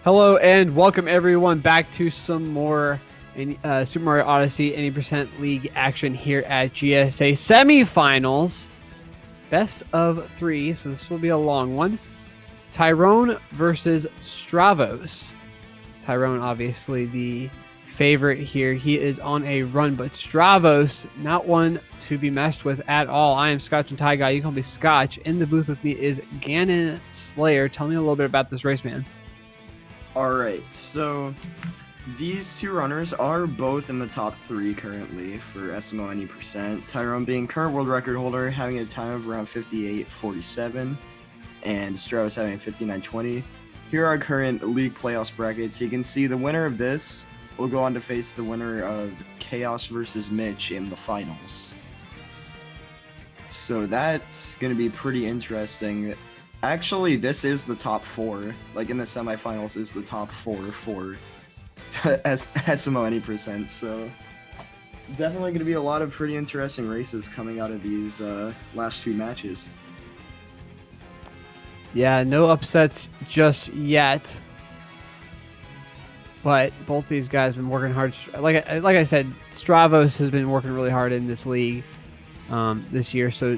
Hello and welcome everyone back to some more Super Mario Odyssey 80% League action here at GSA Semifinals. Best of 3, so this will be a long one. TYRN versus Stravos. TYRN obviously the favorite here. He is on a run, but Stravos, not one to be messed with at all. I am Scotch and Ty Guy. You can call me Scotch. In the booth with me is Ganon Slayer. Tell me a little bit about this race, man. Alright, so these two runners are both in the top 3 currently for SMO 90%. TYRN being current world record holder, having a time of around 58.47, and Stravos having 59.20. Here are current league playoffs brackets. You can see the winner of this will go on to face the winner of Chaos versus Mitch in the finals. So that's going to be pretty interesting. Actually, this is the top 4. Like in the semifinals, is the top 4 for SMO 90%. So definitely going to be a lot of pretty interesting races coming out of these last few matches. Yeah, no upsets just yet. But both these guys have been working hard. Like I said, Stravos has been working really hard in this league this year. So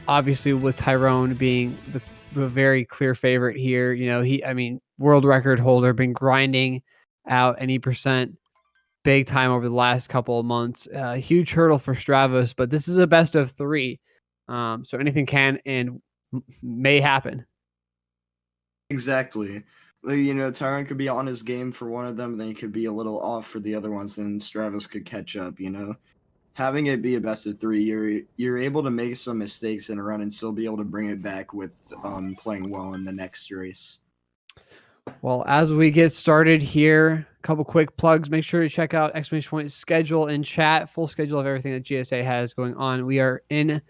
obviously, with TYRN being the very clear favorite here, you know, world record holder, been grinding out any percent big time over the last couple of months. Huge hurdle for Stravos, but this is a best of 3, so anything can and may happen. Exactly. You know, TYRN could be on his game for one of them, and then he could be a little off for the other ones, and Stravos could catch up, you know? Having it be a best of 3, you're able to make some mistakes in a run and still be able to bring it back with playing well in the next race. Well, as we get started here, a couple quick plugs. Make sure to check out exclamation point schedule in chat, full schedule of everything that GSA has going on. We are in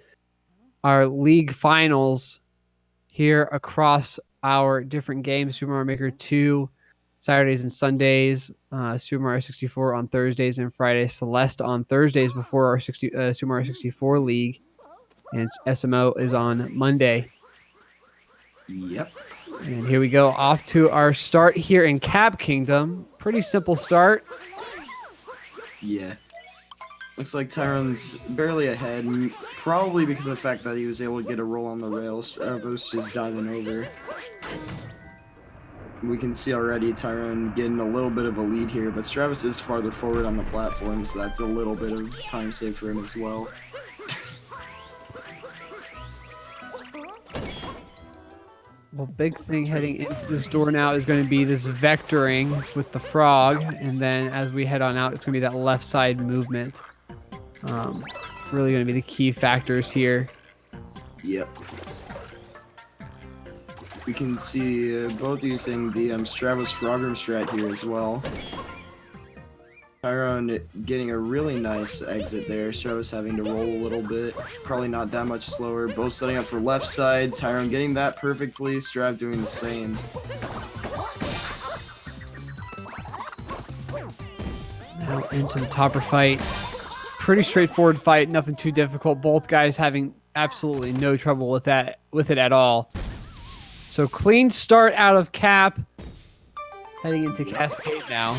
our league finals here across our different games. Super Mario Maker 2 Saturdays and Sundays, Super Mario 64 on Thursdays and Fridays, Celeste on Thursdays before our Super Mario 64 League, and SMO is on Monday. Yep. And here we go, off to our start here in Cap Kingdom. Pretty simple start. Yeah. Looks like TYRN's barely ahead, probably because of the fact that he was able to get a roll on the rails. Stravos just diving over. We can see already TYRN getting a little bit of a lead here, but Stravos is farther forward on the platform, so that's a little bit of time save for him as well. Well, big thing heading into this door now is going to be this vectoring with the frog, and then as we head on out, it's going to be that left side movement. Really going to be the key factors here. Yep. We can see both using the Stravos Frogger strat here as well. TYRN getting a really nice exit there. Stravos having to roll a little bit. Probably not that much slower. Both setting up for left side. TYRN getting that perfectly. Strav doing the same. Now into the topper fight. Pretty straightforward fight. Nothing too difficult. Both guys having absolutely no trouble with it at all. So clean start out of Cap. Heading into Cascade now.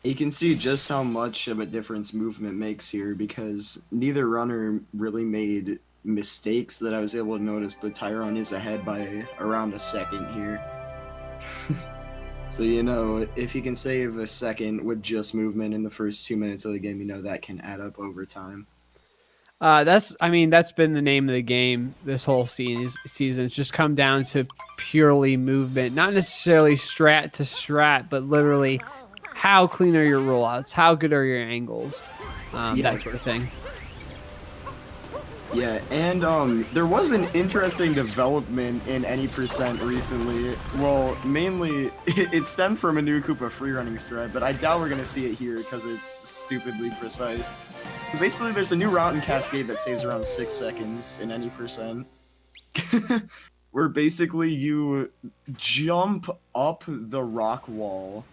You can see just how much of a difference movement makes here, because neither runner really made mistakes that I was able to notice, but TYRN is ahead by around a second here. So, you know, if you can save a second with just movement in the first 2 minutes of the game, you know that can add up over time. That's been the name of the game this whole season. It's just come down to purely movement, not necessarily strat to strat, but literally how clean are your rollouts, how good are your angles, that sort of thing. Yeah, and there was an interesting development in any percent recently. Well, mainly it stemmed from a new Koopa freerunning strat, but I doubt we're gonna see it here because it's stupidly precise. Basically, there's a new route in Cascade that saves around 6 seconds in any percent. Where basically you jump up the rock wall,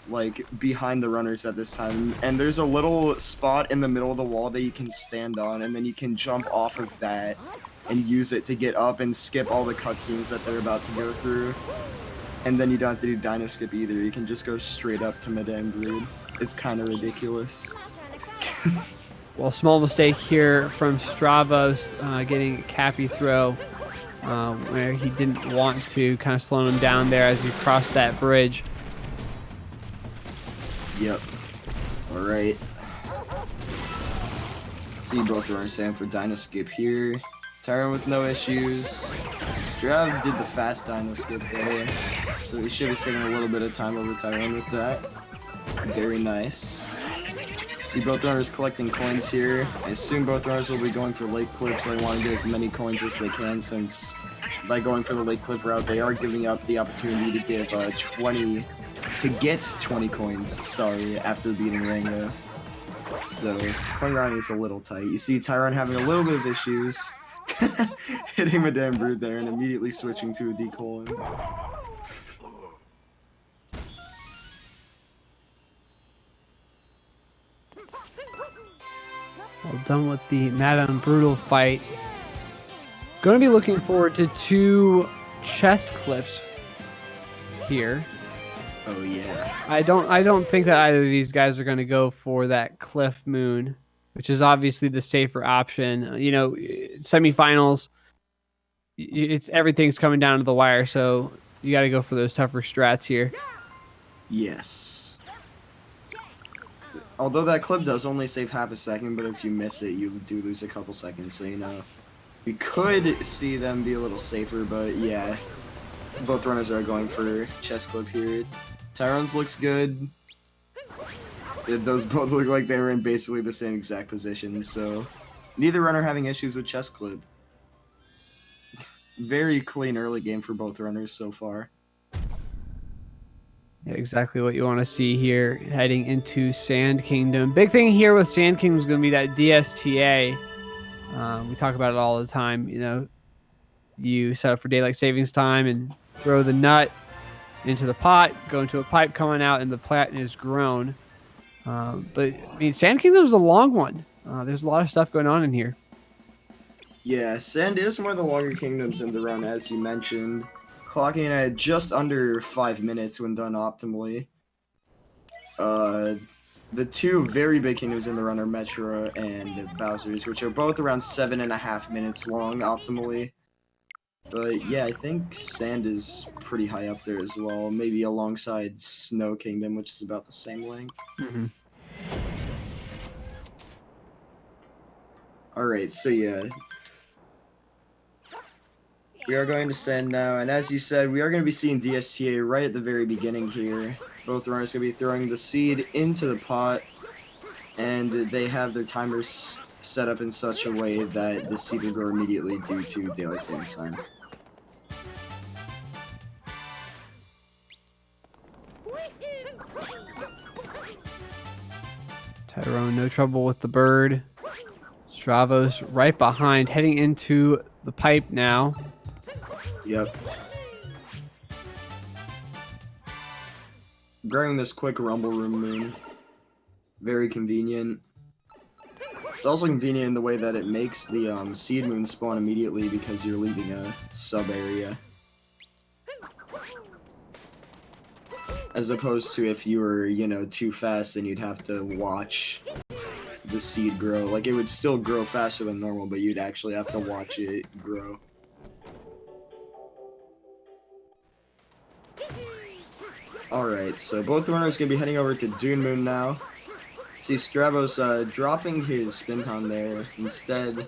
like behind the runners at this time, and there's a little spot in the middle of the wall that you can stand on, and then you can jump off of that and use it to get up and skip all the cutscenes that they're about to go through. And then you don't have to do Dino Skip either. You can just go straight up to Madame Brood. It's kind of ridiculous. Well, small mistake here from Stravos getting a Cappy throw where he didn't want to, kind of slowing him down there as he crossed that bridge. Yep. Alright. See both runners stand for Dino Skip here. TYRN with no issues. Strav did the fast Dino Skip there, so he should have saving a little bit of time over TYRN with that. Very nice. See both runners collecting coins here. I assume both runners will be going for late clips. They want to get as many coins as they can, since by going for the late clip route, they are giving up the opportunity to give 20 coins. Sorry, after beating Rango. So coin rounding is a little tight. You see TYRN having a little bit of issues, hitting Madame Brood there and immediately switching to a decoy. Well done with the Madame Brutal fight. Going to be looking forward to 2 chest clips here. Oh yeah. I don't think that either of these guys are going to go for that Cliff Moon, which is obviously the safer option. You know, semifinals, everything's coming down to the wire, so you got to go for those tougher strats here. Yes. Although that clip does only save half a second, but if you miss it, you do lose a couple seconds, so you know. We could see them be a little safer, but yeah. Both runners are going for chest clip here. TYRN's looks good. Those both look like they were in basically the same exact position, so neither runner having issues with chest clip. Very clean early game for both runners so far. Yeah, exactly what you want to see here heading into Sand Kingdom. Big thing here with Sand Kingdom is going to be that DSTA. We talk about it all the time. You know, you set up for daylight savings time and throw the nut into the pot, go into a pipe coming out, and the plat is grown. But I mean, Sand Kingdom is a long one. There's a lot of stuff going on in here. Yeah, Sand is one of the longer kingdoms in the run, as you mentioned. Clocking in at just under 5 minutes when done optimally. The 2 very big kingdoms in the run are Metra and Bowser's, which are both around 7.5 minutes long optimally. But yeah, I think Sand is pretty high up there as well, maybe alongside Snow Kingdom, which is about the same length. Mm-hmm. Alright, so yeah. We are going to Sand now, and as you said, we are going to be seeing DSTA right at the very beginning here. Both runners are going to be throwing the seed into the pot, and they have their timers set up in such a way that the seed will grow immediately due to daylight savings time. TYRN, no trouble with the bird. Stravos right behind, heading into the pipe now. Yep. Growing this quick rumble room moon. Very convenient. It's also convenient in the way that it makes the seed moon spawn immediately because you're leaving a sub area. As opposed to if you were, you know, too fast and you'd have to watch the seed grow. Like, it would still grow faster than normal, but you'd actually have to watch it grow. Alright, so both runners going to be heading over to Dune Moon now. See Stravos dropping his spin pound there. Instead,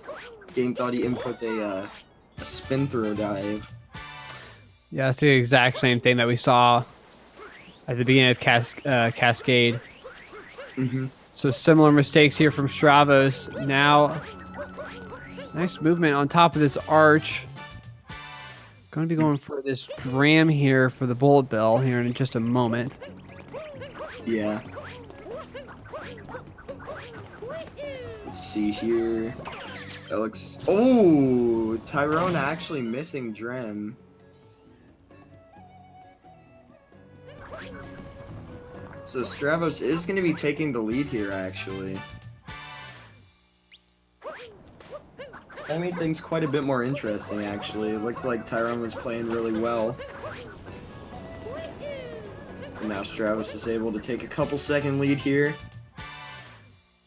Game thought he input a spin throw dive. Yeah, it's the exact same thing that we saw at the beginning of Cascade. Mm-hmm. So similar mistakes here from Stravos. Now, nice movement on top of this arch. Going to be going for this dram here for the bullet bill here in just a moment. Yeah. Let's see here. That looks... Oh! TYRN actually missing Drem. So Stravos is going to be taking the lead here, actually. That made things quite a bit more interesting, actually. It looked like TYRN was playing really well. And now Stravos is able to take a couple-second lead here,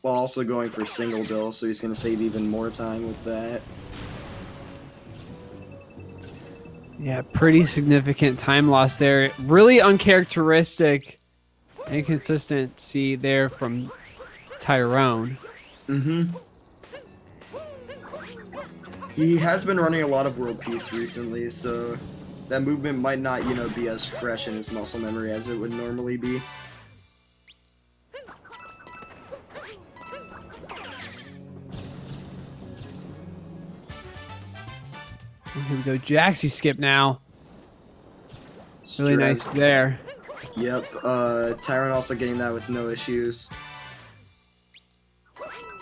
while also going for single bill, so he's going to save even more time with that. Yeah, pretty significant time loss there. Really uncharacteristic inconsistency there from TYRN. He has been running a lot of World Peace recently, so that movement might not, be as fresh in his muscle memory as it would normally be. Here we go, Jaxie skip now. Really nice there. Yep, TYRN also getting that with no issues.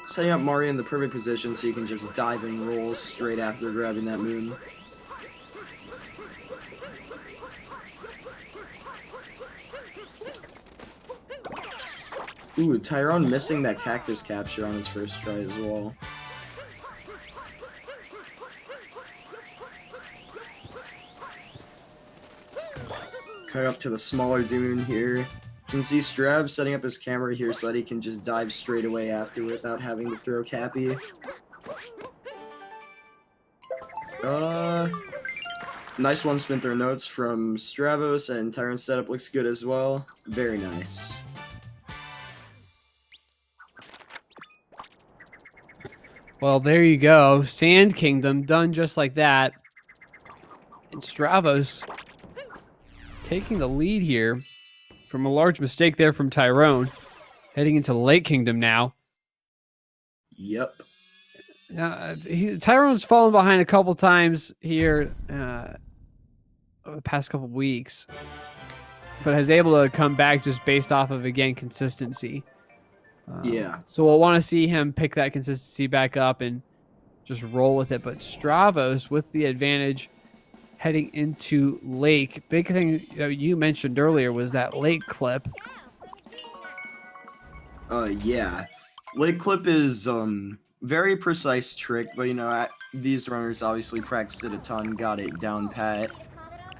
Setting up Mario in the perfect position so you can just dive and roll straight after grabbing that moon. Ooh, TYRN missing that cactus capture on his first try as well. Coming up to the smaller dune here. You can see Strav setting up his camera here so that he can just dive straight away after without having to throw Cappy. Nice one spin throw notes from Stravos, and TYRN's setup looks good as well. Very nice. Well, there you go. Sand Kingdom done just like that. And Stravos taking the lead here from a large mistake there from TYRN. Heading into Lake Kingdom now. Yep. TYRN's fallen behind a couple times here the past couple weeks, but has able to come back just based off of, again, consistency. Yeah. So we'll want to see him pick that consistency back up and just roll with it. But Stravos with the advantage heading into Lake. Big thing that you mentioned earlier was that Lake clip. Yeah. Lake clip is very precise trick, but these runners obviously practiced it a ton, got it down pat.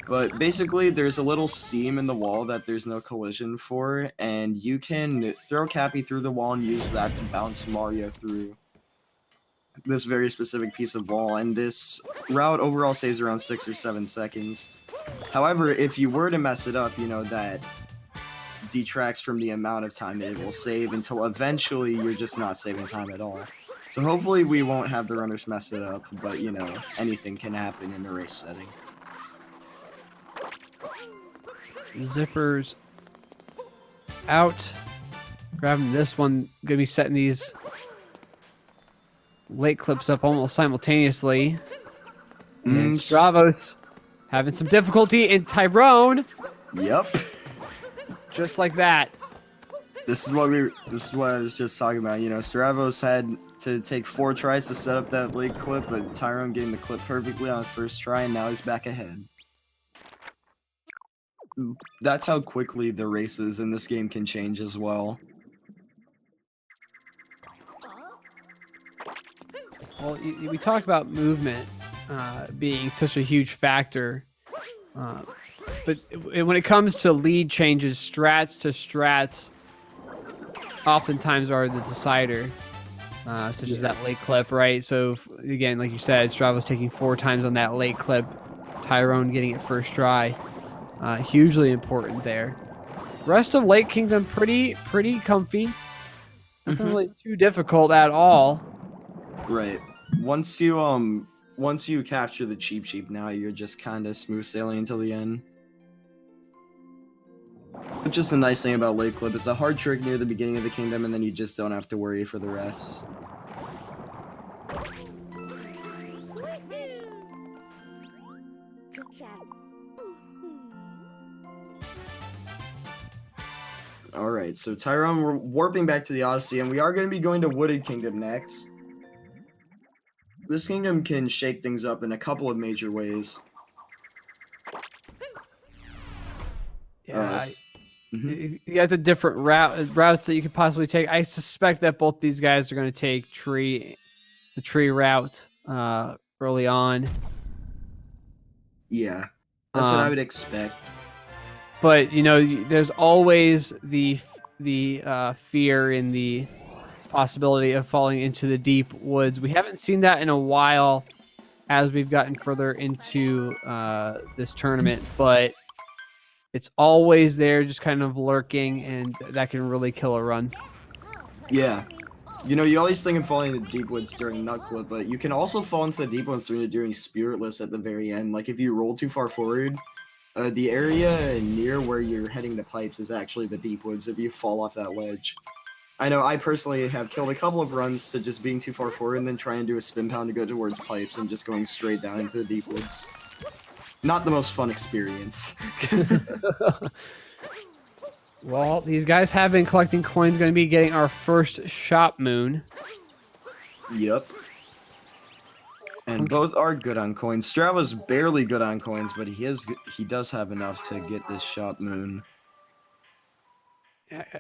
But basically, there's a little seam in the wall that there's no collision for, and you can throw Cappy through the wall and use that to bounce Mario through this very specific piece of wall, and this route overall saves around 6 or 7 seconds. However, if you were to mess it up, that detracts from the amount of time it will save until eventually you're just not saving time at all. So hopefully we won't have the runners mess it up, but anything can happen in a race setting. Zippers out. Grabbing this one. Gonna be setting these Lake clips up almost simultaneously. And Stravos having some difficulty in TYRN. Yep. Just like that. This is what I was just talking about. Stravos had to take 4 tries to set up that Lake clip, but TYRN getting the clip perfectly on his first try, and now he's back ahead. That's how quickly the races in this game can change as well. Well, we talk about movement being such a huge factor, but when it comes to lead changes, strats to strats oftentimes are the decider, such as that late clip, right? So again, like you said, Stravos taking 4 times on that late clip, TYRN getting it first try. Hugely important there. Rest of Lake Kingdom pretty comfy. Nothing really too difficult at all. Right. Once you capture the cheap, now you're just kind of smooth sailing until the end. But just the nice thing about Lake Clip, it's a hard trick near the beginning of the kingdom, and then you just don't have to worry for the rest. Alright, so TYRN, we're warping back to the Odyssey, and we are going to be going to Wooded Kingdom next. This kingdom can shake things up in a couple of major ways. Yeah, you got the different routes that you could possibly take. I suspect that both these guys are going to take the tree route early on. Yeah, that's what I would expect. but you know, there's always the fear in the possibility of falling into the deep woods. We haven't seen that in a while as we've gotten further into this tournament, but it's always there, just kind of lurking, and that can really kill a run. Yeah. You know, you always think of falling into deep woods during nut clip, but you can also fall into the deep woods during spiritless at the very end. Like if you roll too far forward, the area near where you're heading to pipes is actually the deep woods if you fall off that ledge. I know I personally have killed a couple of runs to just being too far forward and then trying to do a spin pound to go towards pipes and just going straight down into the deep woods. Not the most fun experience. Well, these guys have been collecting coins. Going to be getting our first shop moon. Yep. And both are good on coins. Strava's barely good on coins, but he does have enough to get this shop moon.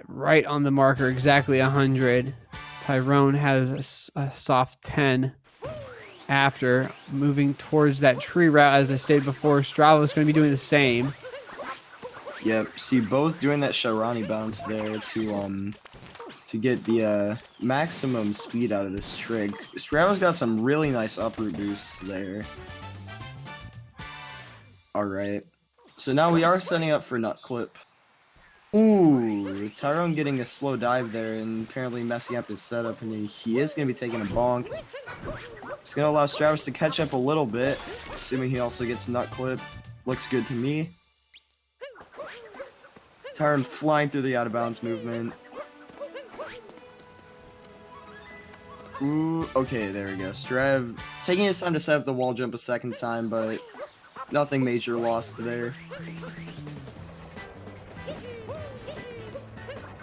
Right on the marker, exactly 100. Tyrone has a soft 10. After moving towards that tree route, as I stated before, Stravos going to be doing the same. Yep, see both doing that Sharani bounce there to get the maximum speed out of this trick. Stravos got some really nice uproot boosts there. Alright, so now we are setting up for nut clip. Ooh, Tyrone getting a slow dive there and apparently messing up his setup, and he is going to be taking a bonk. It's going to allow Stravos to catch up a little bit, assuming he also gets nut clip. Looks good to me. Tyrone flying through the out of bounds movement. Ooh, okay, there we go. Strav taking his time to set up the wall jump a second time, but nothing major lost there.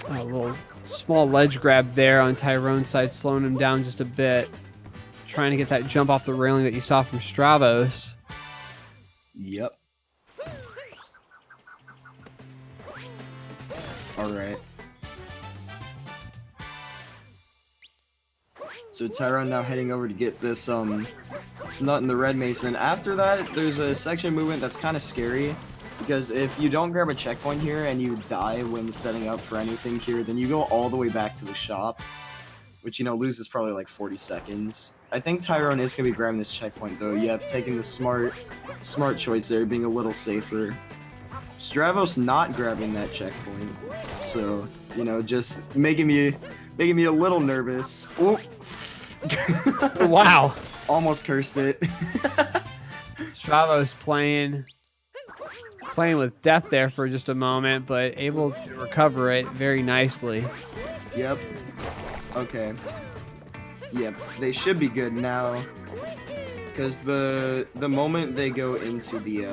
A little small ledge grab there on Tyrone's side, slowing him down just a bit. Trying to get that jump off the railing that you saw from Stravos. Yep. Alright. So Tyrone now heading over to get this nut in the red mason. After that, there's a section movement that's kind of scary. Because if you don't grab a checkpoint here and you die when setting up for anything here, then you go all the way back to the shop. Which, you know, loses probably like 40 seconds. I think Tyrone is going to be grabbing this checkpoint though. Yep, taking the smart choice there, being a little safer. Stravos not grabbing that checkpoint. So, you know, just making me a little nervous. Oh. Wow. Almost cursed it. Stravos playing with death there for just a moment, but able to recover it very nicely. Yep. Okay. Yep. They should be good now, because the moment they go into the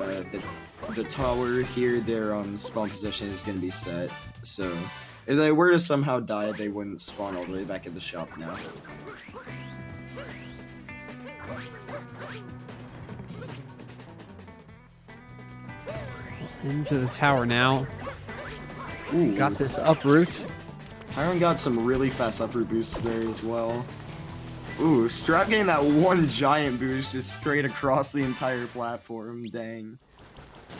tower here, their spawn position is going to be set. So if they were to somehow die, they wouldn't spawn all the way back at the shop now. Into the tower now. Ooh. Got this uproot. Tyrone got some really fast uproot boosts there as well. Ooh, Strap getting that one giant boost just straight across the entire platform. Dang.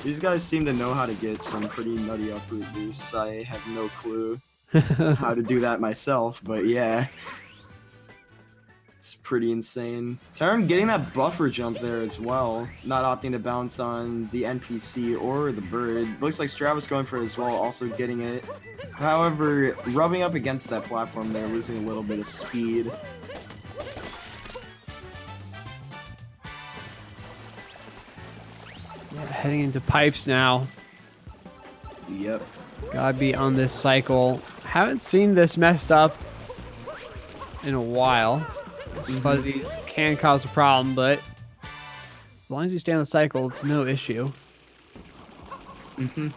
These guys seem to know how to get some pretty nutty uproot boosts. I have no clue how to do that myself, but yeah. It's pretty insane. Tyrone getting that buffer jump there as well. Not opting to bounce on the NPC or the bird. Looks like Stravos going for it as well, also getting it. However, rubbing up against that platform there, losing a little bit of speed. Yeah, heading into pipes now. Yep. Gotta be on this cycle. Haven't seen this messed up in a while. These fuzzies can cause a problem, but as long as you stay on the cycle, it's no issue. And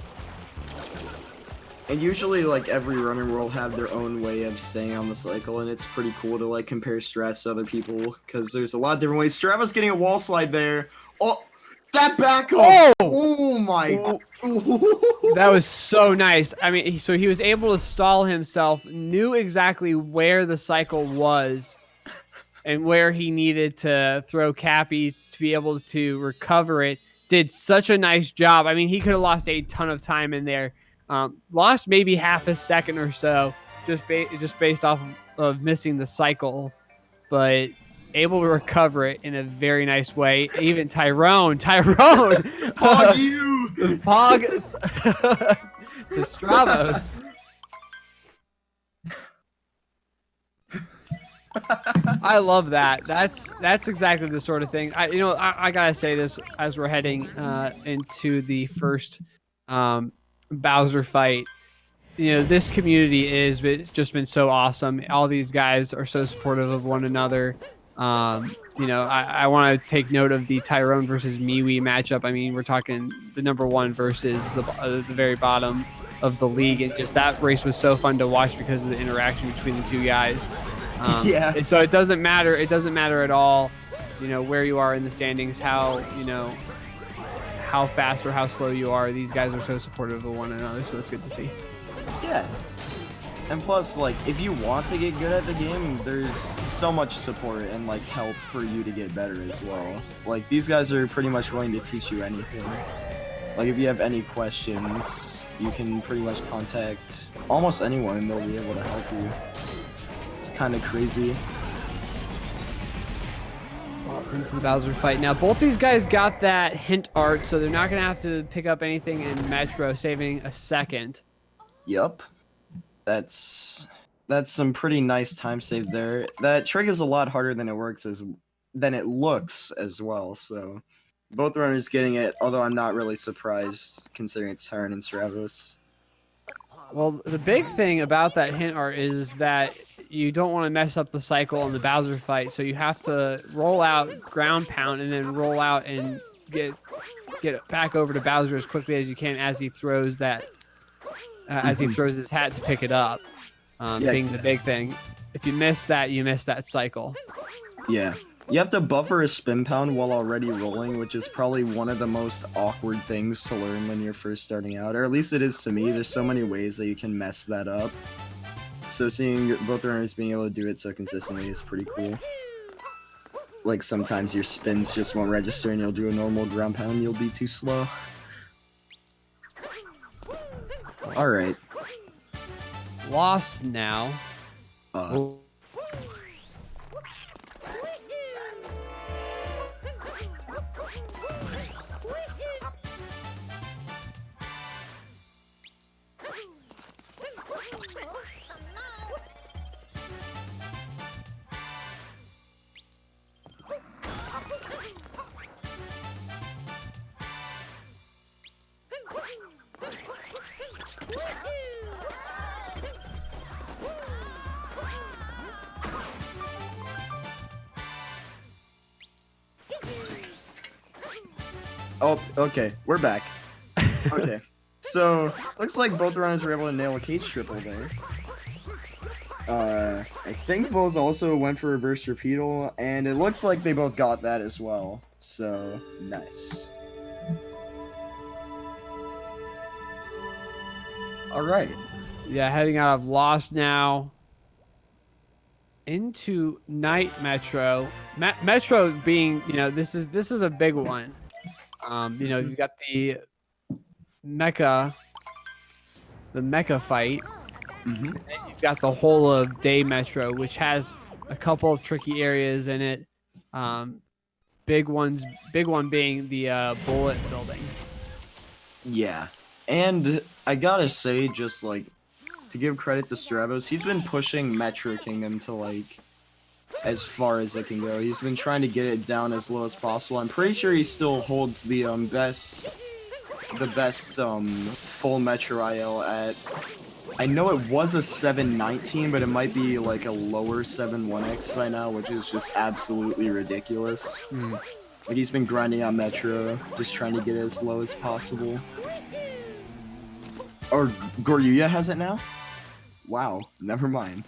usually, like, every runner will have their own way of staying on the cycle, and it's pretty cool to, like, compare strats to other people, because there's a lot of different ways. Stravos getting a wall slide there. Oh, that back up! Oh my... That was so nice. I mean, so he was able to stall himself, knew exactly where the cycle was, and where he needed to throw Cappy to be able to recover it, did such a nice job. I mean, he could have lost a ton of time in there. Lost maybe half a second or so just based off of missing the cycle, but able to recover it in a very nice way. Even Tyrone, Pog you, Pog to Stravos. I love that. That's exactly the sort of thing. I gotta say this as we're heading into the first Bowser fight. This community is just been so awesome. All these guys are so supportive of one another. I want to take note of the Tyrone versus MeWe matchup. I mean, we're talking the #1 versus the very bottom of the league, and just that race was so fun to watch because of the interaction between the two guys. Yeah. And so it doesn't matter. It doesn't matter at all, where you are in the standings, how fast or how slow you are. These guys are so supportive of one another, so it's good to see. Yeah. And plus, like, if you want to get good at the game, there's so much support and, like, help for you to get better as well. Like, these guys are pretty much willing to teach you anything. Like, if you have any questions, you can pretty much contact almost anyone and they'll be able to help you. It's kind of crazy. Well, into the Bowser fight. Now, both these guys got that hint art, so they're not going to have to pick up anything in Metro, saving a second. Yup. That's some pretty nice time save there. That trick is a lot harder than it looks as well, so both runners getting it, although I'm not really surprised considering it's TYRN and Stravos. Well, the big thing about that hint art is that you don't want to mess up the cycle in the Bowser fight, so you have to roll out, ground pound, and then roll out and get it back over to Bowser as quickly as you can as he throws that. As he throws his hat to pick it up, being the big thing. If you miss that, you miss that cycle. Yeah. You have to buffer a spin pound while already rolling, which is probably one of the most awkward things to learn when you're first starting out. Or at least it is to me. There's so many ways that you can mess that up. So seeing both runners being able to do it so consistently is pretty cool. Like, sometimes your spins just won't register and you'll do a normal ground pound and you'll be too slow. Alright. Lost now. Oh, okay, we're back. Okay, so looks like both runners were able to nail a cage triple there. I think both also went for reverse repeatal, and it looks like they both got that as well. So nice. All right. Yeah, heading out of Lost now into Night Metro. Metro being, this is a big one. You've got the mecha fight. And then you've got the whole of Day Metro, which has a couple of tricky areas in it. Big one being the bullet building. Yeah, and I gotta say, just like to give credit to Stravos, he's been pushing Metro Kingdom to like as far as it can go. He's been trying to get it down as low as possible. I'm pretty sure he still holds the best full Metro IL at. I know it was a 719, but it might be like a lower 7-1X by now, which is just absolutely ridiculous. Like, he's been grinding on Metro, just trying to get it as low as possible. Or Goryuya has it now? Wow, never mind.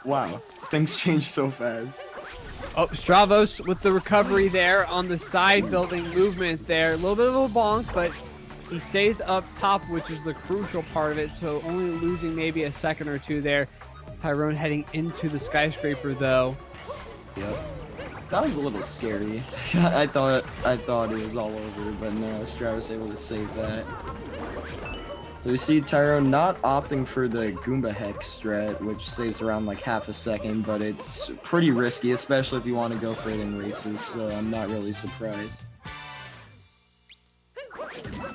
Wow, things change so fast. Oh, Stravos with the recovery there on the side building movement there. A little bit of a bonk, but he stays up top, which is the crucial part of it, so only losing maybe a second or two there. Tyrone heading into the skyscraper, though. Yep. That was a little scary. I thought it was all over, but no, Stravos was able to save that. So we see TYRN not opting for the Goomba Hex strat, which saves around like half a second, but it's pretty risky, especially if you want to go for it in races, so I'm not really surprised.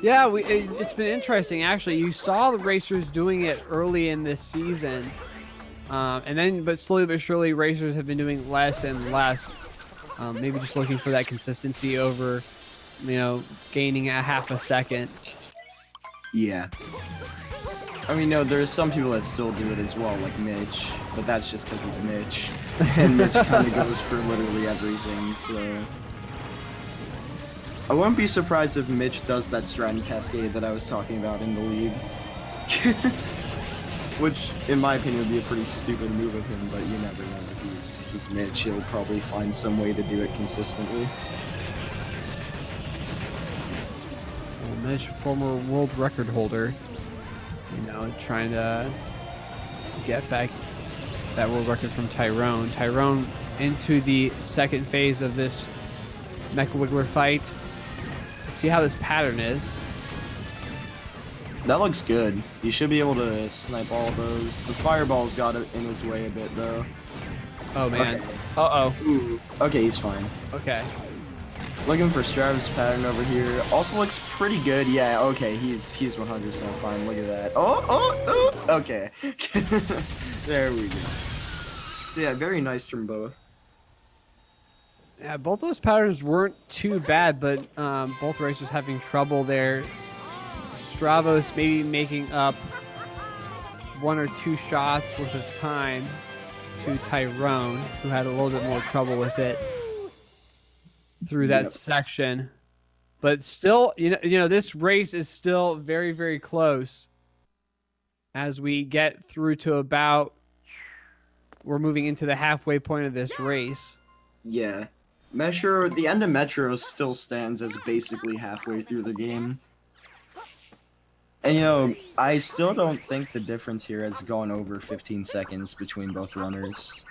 Yeah, it's been interesting, actually. You saw the racers doing it early in this season, but slowly but surely, racers have been doing less and less. Maybe just looking for that consistency over, gaining a half a second. Yeah. I mean, no, there's some people that still do it as well, like Mitch, but that's just because it's Mitch. And Mitch kind of goes for literally everything, so... I wouldn't be surprised if Mitch does that Stratton Cascade that I was talking about in the league. Which, in my opinion, would be a pretty stupid move of him, but you never know. He's Mitch, he'll probably find some way to do it consistently. Well, Mitch, former world record holder, trying to get back that world record from TYRN. TYRN into the second phase of this Mecha Wiggler fight. Let's see how this pattern is. That looks good. He should be able to snipe all those. The fireball's got it in his way a bit, though. Oh, man. Okay. Uh-oh. Ooh. Okay, he's fine. Okay. Looking for Stravos' pattern over here. Also looks pretty good. Yeah, okay, he's 100% fine. Look at that. Oh! Okay. There we go. So yeah, very nice from both. Yeah, both those patterns weren't too bad, but both racers having trouble there. Stravos maybe making up 1 or 2 shots worth of time to TYRN, who had a little bit more trouble with it through that section. But still, this race is still very, very close as we get through to we're moving into the halfway point of this race. Yeah. The end of Metro still stands as basically halfway through the game. And I still don't think the difference here has gone over 15 seconds between both runners.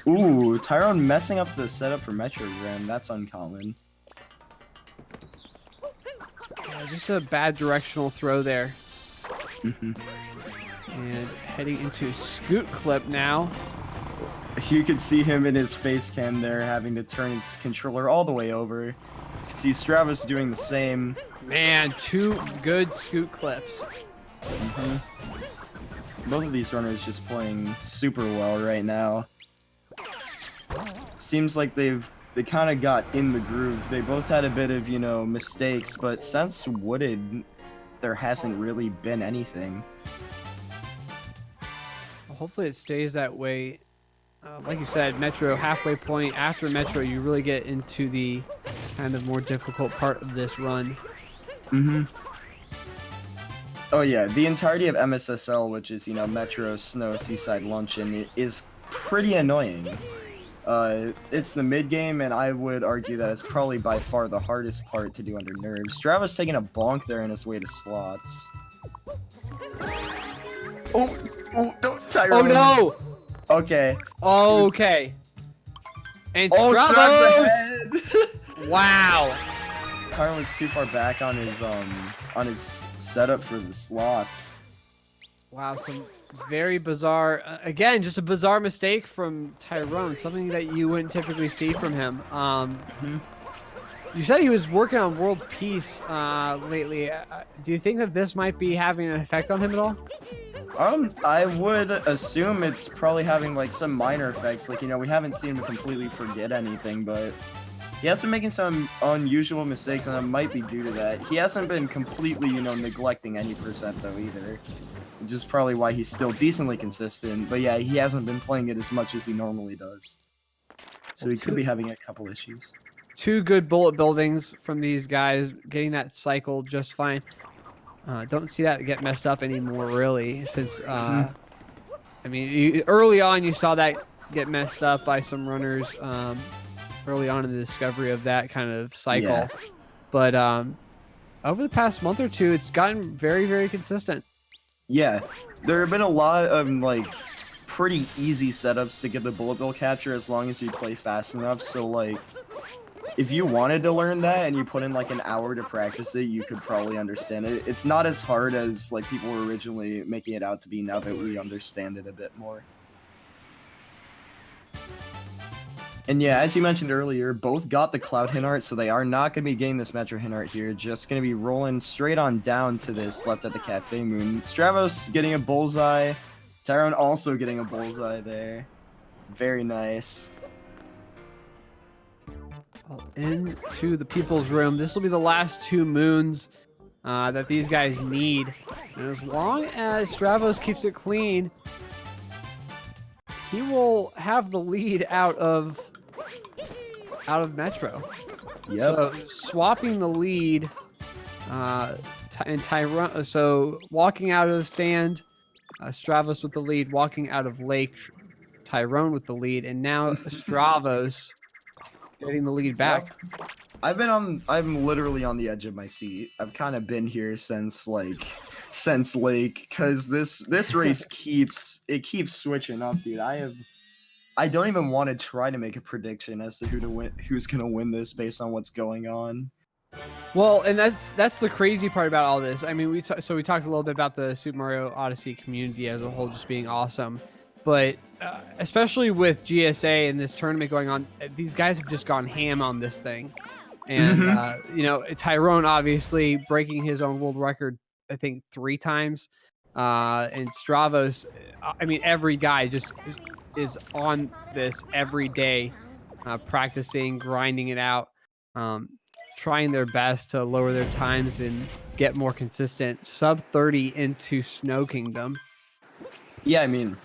Ooh, TYRN messing up the setup for Metro Grand. That's uncommon. Yeah, just a bad directional throw there. Mm-hmm. And heading into Scoot Clip now. You could see him in his face cam there, having to turn his controller all the way over. You can see Stravos doing the same. Man, 2 good Scoot Clips. Mm-hmm. Both of these runners just playing super well right now. Seems like they kind of got in the groove. They both had a bit of, mistakes, but since Wooded, there hasn't really been anything. Well, hopefully it stays that way. Like you said, Metro, halfway point. After Metro, you really get into the kind of more difficult part of this run. Mm-hmm. Oh yeah, the entirety of MSSL, which is, Metro, Snow, Seaside, Luncheon, is pretty annoying. It's the mid-game, and I would argue that it's probably by far the hardest part to do under nerves. Stravos taking a bonk there in his way to slots. Oh, don't TYRN. Oh no! Okay. Okay. And Stravos! Stravos! Wow. TYRN was too far back on his setup for the slots. Wow, some very bizarre, again, just a bizarre mistake from TYRN, something that you wouldn't typically see from him. You said he was working on world peace lately. Do you think that this might be having an effect on him at all? I would assume it's probably having like some minor effects. Like, we haven't seen him completely forget anything, but he has been making some unusual mistakes, and it might be due to that. He hasn't been completely, neglecting any percent though either. Which is probably why he's still decently consistent. But yeah, he hasn't been playing it as much as he normally does. So he could be having a couple issues. 2 good bullet buildings from these guys, getting that cycle just fine. Don't see that get messed up anymore, really, since, I mean, early on you saw that get messed up by some runners early on in the discovery of that kind of cycle. Yeah. But over the past month or 2, it's gotten very, very consistent. Yeah, there have been a lot of, pretty easy setups to get the bullet bill capture as long as you play fast enough. So like, if you wanted to learn that and you put in like an hour to practice it, you could probably understand it. It's not as hard as like people were originally making it out to be now that we understand it a bit more. And yeah, as you mentioned earlier, both got the Cloud hint art, so they are not going to be getting this Metro hint art here. Just going to be rolling straight on down to this left at the Cafe Moon. Stravos getting a bullseye. TYRN also getting a bullseye there. Very nice. Into the People's Room. This will be the last 2 moons that these guys need. And as long as Stravos keeps it clean, he will have the lead out of Metro. Yep. So swapping the lead, and TYRN. So walking out of Sand, Stravos with the lead. Walking out of Lake, TYRN with the lead, and now Stravos getting the lead back. Yep. I'm literally on the edge of my seat. I've kind of been here since Lake, because this race keeps switching up, dude. I don't even want to try to make a prediction as to who's gonna win this based on what's going on. Well, and that's the crazy part about all this. I mean, we talked a little bit about the Super Mario Odyssey community as a whole just being awesome, but especially with GSA and this tournament going on, these guys have just gone ham on this thing. And you know, TYRN obviously breaking his own world record, I think 3 times, and Stravos. I mean, every guy just is on this every day, practicing, grinding it out, trying their best to lower their times and get more consistent. Sub 30 into Snow Kingdom. Yeah, I mean,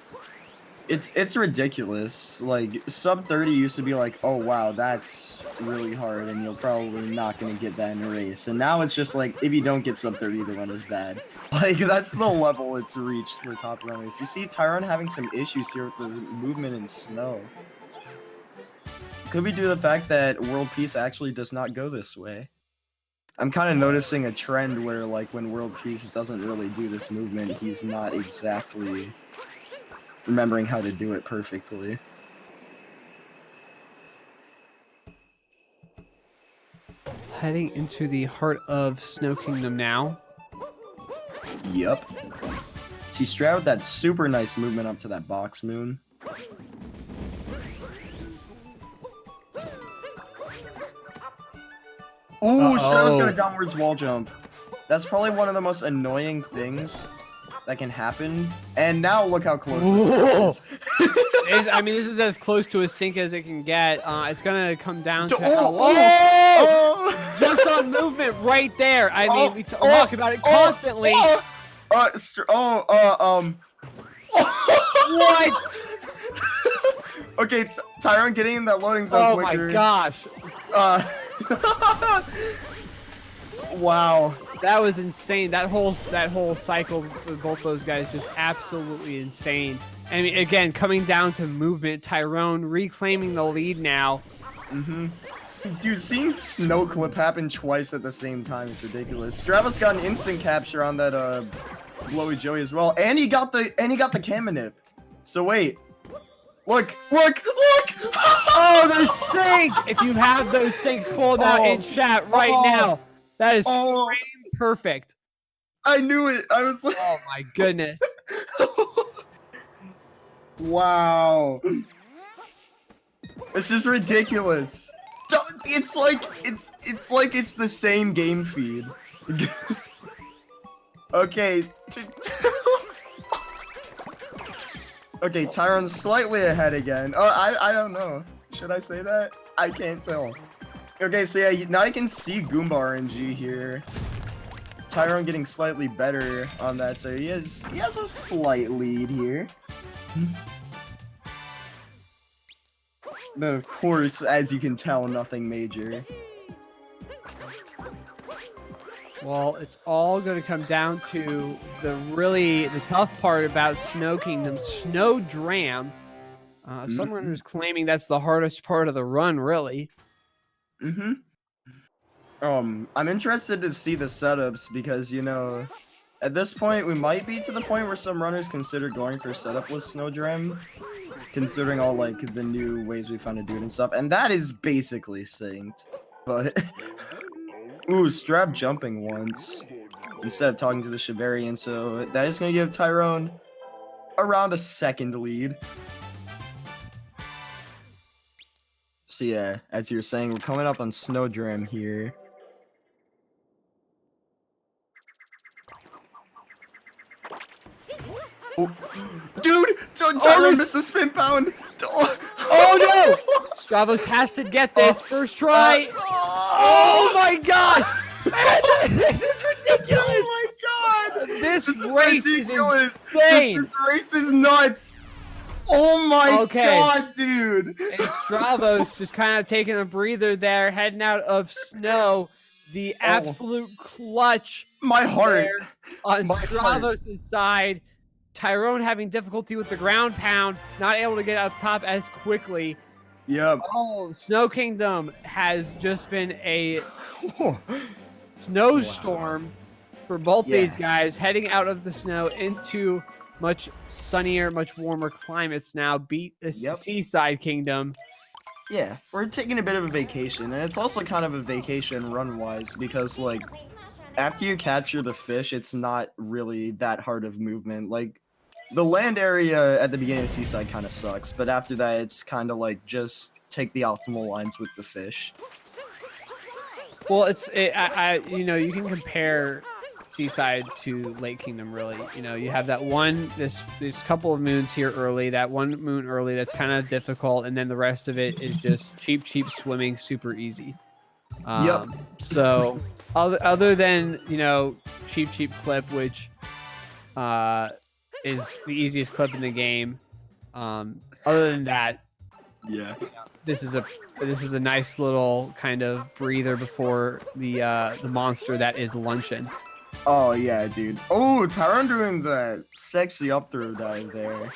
it's ridiculous. Like, sub 30 used to be like, oh wow, that's really hard and you're probably not going to get that in a race. And now it's just like, if you don't get sub 30, the run is bad. Like, that's the level it's reached for top runners. You see TYRN having some issues here with the movement in snow. Could be due to the fact that World Peace actually does not go this way. I'm kind of noticing a trend where, like, when World Peace doesn't really do this movement, he's not exactly remembering how to do it perfectly. Heading into the heart of Snow Kingdom now. Yep. See, Stroud, that super nice movement up to that box moon. Ooh, Stroud's got a downwards wall jump. That's probably one of the most annoying things that can happen. And now look how close this is. I mean, this is as close to a sink as it can get. It's gonna come down to just on movement right there. I mean, we talk about it constantly. What? Okay, TYRN getting in that loading zone quicker. Oh my gosh. Wow. That was insane. That whole cycle for both those guys just absolutely insane. I mean, again, coming down to movement, TYRN reclaiming the lead now. Dude, seeing Snow Clip happen twice at the same time is ridiculous. Stravos got an instant capture on that Blowy Joey as well, and he got the Kamanip. So wait. Look! Oh, the sync! If you have those syncs pulled out in chat right now, that is frame perfect. I knew it. I was like, oh my goodness. Wow. This is ridiculous. It's like it's the same game feed. Okay. Okay, TYRN's slightly ahead again. Oh, I don't know. Should I say that? I can't tell. Okay, so yeah, now you can see Goomba RNG here. TYRN getting slightly better on that, so he has a slight lead here. But of course, as you can tell, nothing major. Well, it's all going to come down to the tough part about Snow Kingdom, Snow Dram. Some runners claiming that's the hardest part of the run, really. I'm interested to see the setups because, you know, At this point, we might be to the point where some runners consider going for setupless Snowdram, considering all like the new ways we found to do it and stuff, and that is basically synced. But ooh, Strav jumping once instead of talking to the Shivarian, so that is gonna give Tyrone around a second lead. So yeah, as you're saying, we're coming up on Snowdram here. Oh. Dude, Tyrone missed the spin pound. Oh no! Stravos has to get this first try. Oh my gosh! This is ridiculous! Oh my god! This race is insane! This race is nuts! Oh my god, dude! And Stravos just kind of taking a breather there, heading out of snow. The absolute clutch. My heart. On Stravos' side. Tyrone having difficulty with the ground pound, not able to get up top as quickly. Yep. Oh, Snow Kingdom has just been a snowstorm for both these guys, heading out of the snow into much sunnier, much warmer climates now. Beat the Seaside Kingdom. Yeah, we're taking a bit of a vacation, and it's also kind of a vacation run-wise, because, like, after you capture the fish, it's not really that hard of movement. Like, the land area at the beginning of Seaside kind of sucks, but after that, it's kind of like just take the optimal lines with the fish. Well, you know, you can compare Seaside to Lake Kingdom, really. You know, you have that one, this couple of moons here early, that one moon early that's kind of difficult, and then the rest of it is just cheap swimming, super easy. So, other than, you know, cheap clip, which is the easiest clip in the game. Other than that, this is a nice little kind of breather before the monster that is Luncheon. Oh yeah, dude. Oh, Tyrone doing that sexy up throw dive there.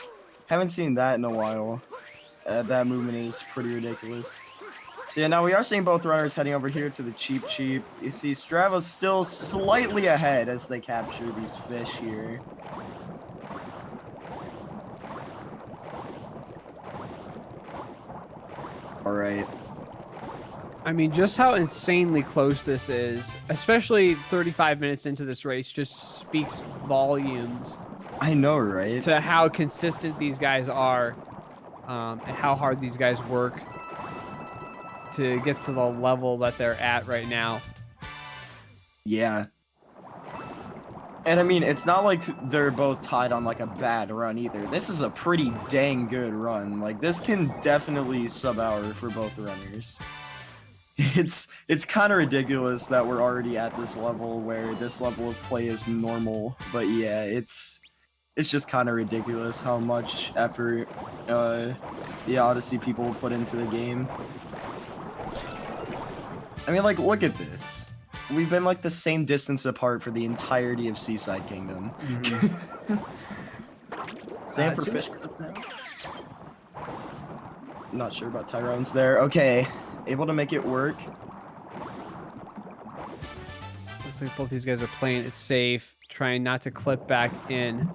Haven't seen that in a while. That movement is pretty ridiculous. So yeah, now we are seeing both runners heading over here to the cheap. You see Stravos still slightly ahead as they capture these fish here. All right. I mean, just how insanely close this is, especially 35 minutes into this race, just speaks volumes. I know, right? To how consistent these guys are, and how hard these guys work to get to the level that they're at right now. Yeah. And I mean, it's not like they're both tied on like a bad run either. This is a pretty dang good run. Like, this can definitely sub-hour for both runners. It's kind of ridiculous that we're already at this level where this level of play is normal. But yeah, it's just kind of ridiculous how much effort the Odyssey people put into the game. I mean, like, look at this. We've been like the same distance apart for the entirety of Seaside Kingdom. Same for fish clip now. Not sure about Tyrone's there. Okay, able to make it work. Looks like both these guys are playing it safe, trying not to clip back in.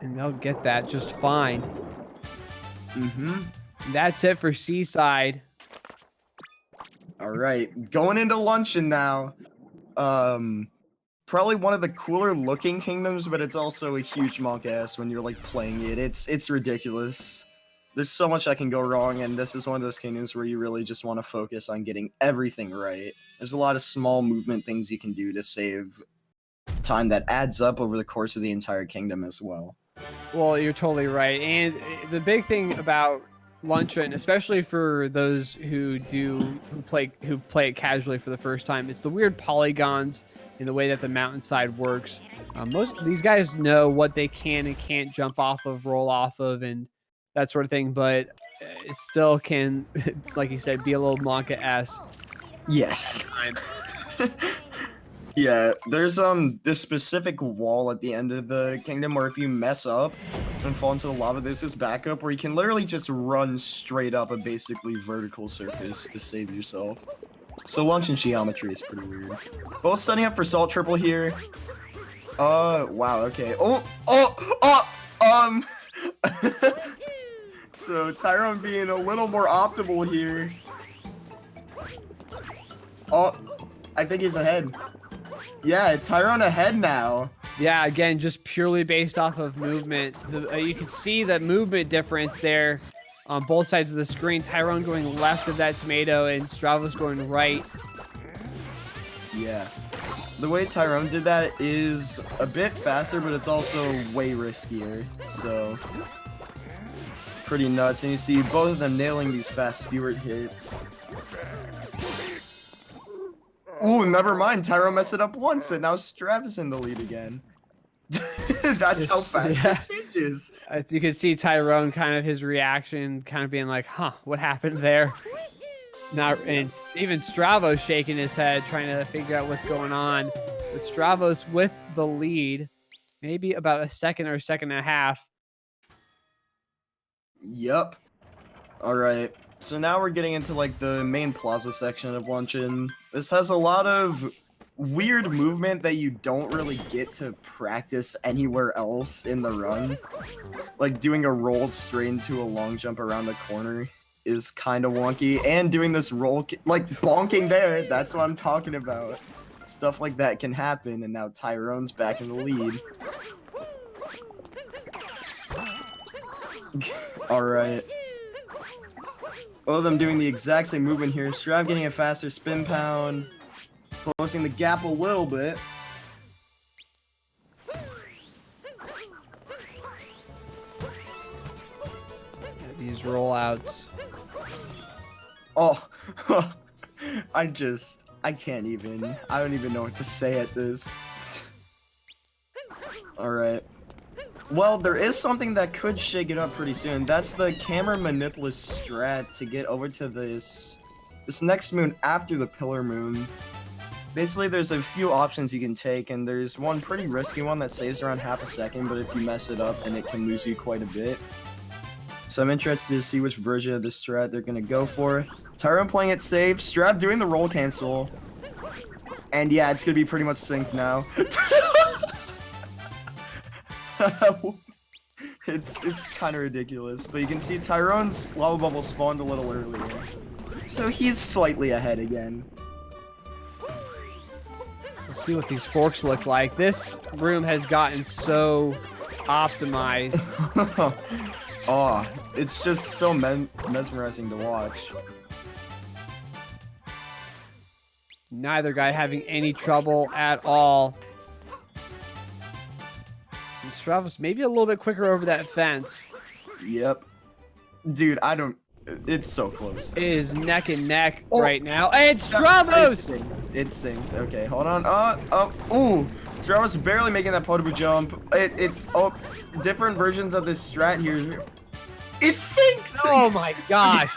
And they'll get that just fine. That's it for Seaside. All right, going into Luncheon now. Probably one of the cooler looking kingdoms, but it's also a huge monk ass when you're like playing it. It's ridiculous. There's so much that can go wrong, and this is one of those kingdoms where you really just want to focus on getting everything right. There's a lot of small movement things you can do to save time that adds up over the course of the entire kingdom as well. Well, you're totally right. And the big thing about Luncheon, especially for those who play it casually for the first time, it's the weird polygons in the way that the mountainside works. Most of these guys know what they can and can't jump off of, roll off of, and that sort of thing, but it still can, like you said, be a little Monka-esque. Yes. Yeah, there's this specific wall at the end of the kingdom where if you mess up and fall into the lava, there's this backup where you can literally just run straight up a basically vertical surface to save yourself. So launching geometry is pretty weird. Both setting up for salt triple here. Wow, okay. So TYRN being a little more optimal here. Oh, I think he's ahead. Yeah, TYRN ahead now. Yeah, again, just purely based off of movement. You can see the movement difference there on both sides of the screen. TYRN going left of that tomato and Stravos going right. Yeah. The way TYRN did that is a bit faster, but it's also way riskier. So, pretty nuts. And you see both of them nailing these fast spear hits. Ooh, never mind. TYRN messed it up once, and now Strav is in the lead again. That's how fast it changes. You can see TYRN kind of his reaction, kind of being like, huh, what happened there? And even Stravos shaking his head, trying to figure out what's going on. With Stravos with the lead, maybe about a second or a second and a half. Yep. All right. So now we're getting into like the main plaza section of Luncheon. This has a lot of weird movement that you don't really get to practice anywhere else in the run. Like doing a roll straight into a long jump around a corner is kind of wonky, and doing this roll, like bonking there, that's what I'm talking about. Stuff like that can happen, and now TYRN's back in the lead. Alright. Both of them doing the exact same movement here. Strav getting a faster spin pound, closing the gap a little bit. These rollouts. Oh, I can't even. I don't even know what to say at this. Alright. Well, there is something that could shake it up pretty soon. That's the camera manipulus strat to get over to this next moon after the pillar moon. Basically, there's a few options you can take, and there's one pretty risky one that saves around half a second, but if you mess it up, then it can lose you quite a bit. So I'm interested to see which version of this strat they're going to go for. TYRN playing it safe, Strav doing the roll cancel. And yeah, it's going to be pretty much synced now. It's kind of ridiculous, but you can see TYRN's lava bubble spawned a little earlier. So he's slightly ahead again. Let's see what these forks look like. This room has gotten so optimized. Oh, it's just so mesmerizing to watch. Neither guy having any trouble at all. And Stravos maybe a little bit quicker over that fence. Yep. Dude, it's so close. It is neck and neck right now. Hey, it's Stravos! It's synced. Okay, hold on. Ooh. Stravos barely making that potable jump. It's different versions of this strat here. It's synced! Oh my gosh.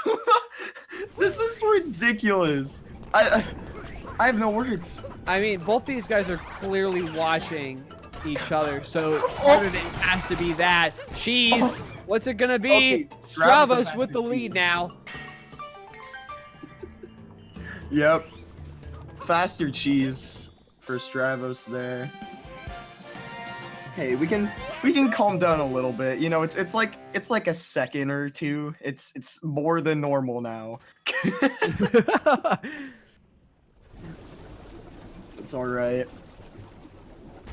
This is ridiculous. I have no words. I mean, both these guys are clearly watching each other, so part of it has to be that. Cheese, what's it gonna be? Okay, Stravos with the lead now. Yep. Faster cheese for Stravos there. Hey, we can calm down a little bit. You know, it's like a second or two. It's more than normal now. It's all right.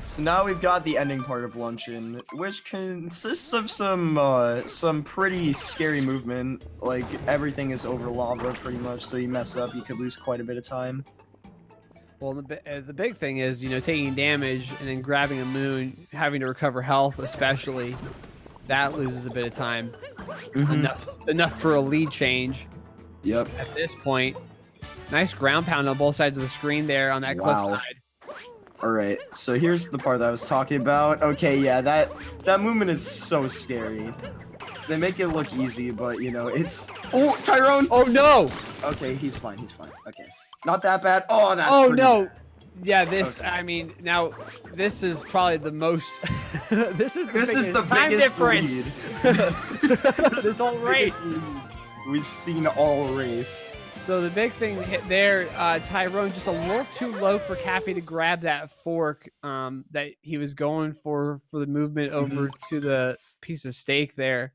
So now we've got the ending part of Luncheon, which consists of some pretty scary movement. Like everything is over lava pretty much, so you mess up, you could lose quite a bit of time. Well, the big thing is, you know, taking damage and then grabbing a moon, having to recover health, especially, that loses a bit of time. Enough for a lead change. Yep. At this point, nice ground pound on both sides of the screen there on that cliff side. All right, so here's the part that I was talking about. Okay, yeah, that movement is so scary. They make it look easy, but you know, it's... Oh, TYRN! Oh no! Okay, he's fine. Okay. Not that bad. Oh, that's no. bad. Yeah, this, Okay. I mean, now, this is probably the most, this is the time biggest difference. lead. This whole race. We've seen all race. So the big thing there, Tyrone just a little too low for Cappy to grab that fork that he was going for the movement over to the piece of steak there.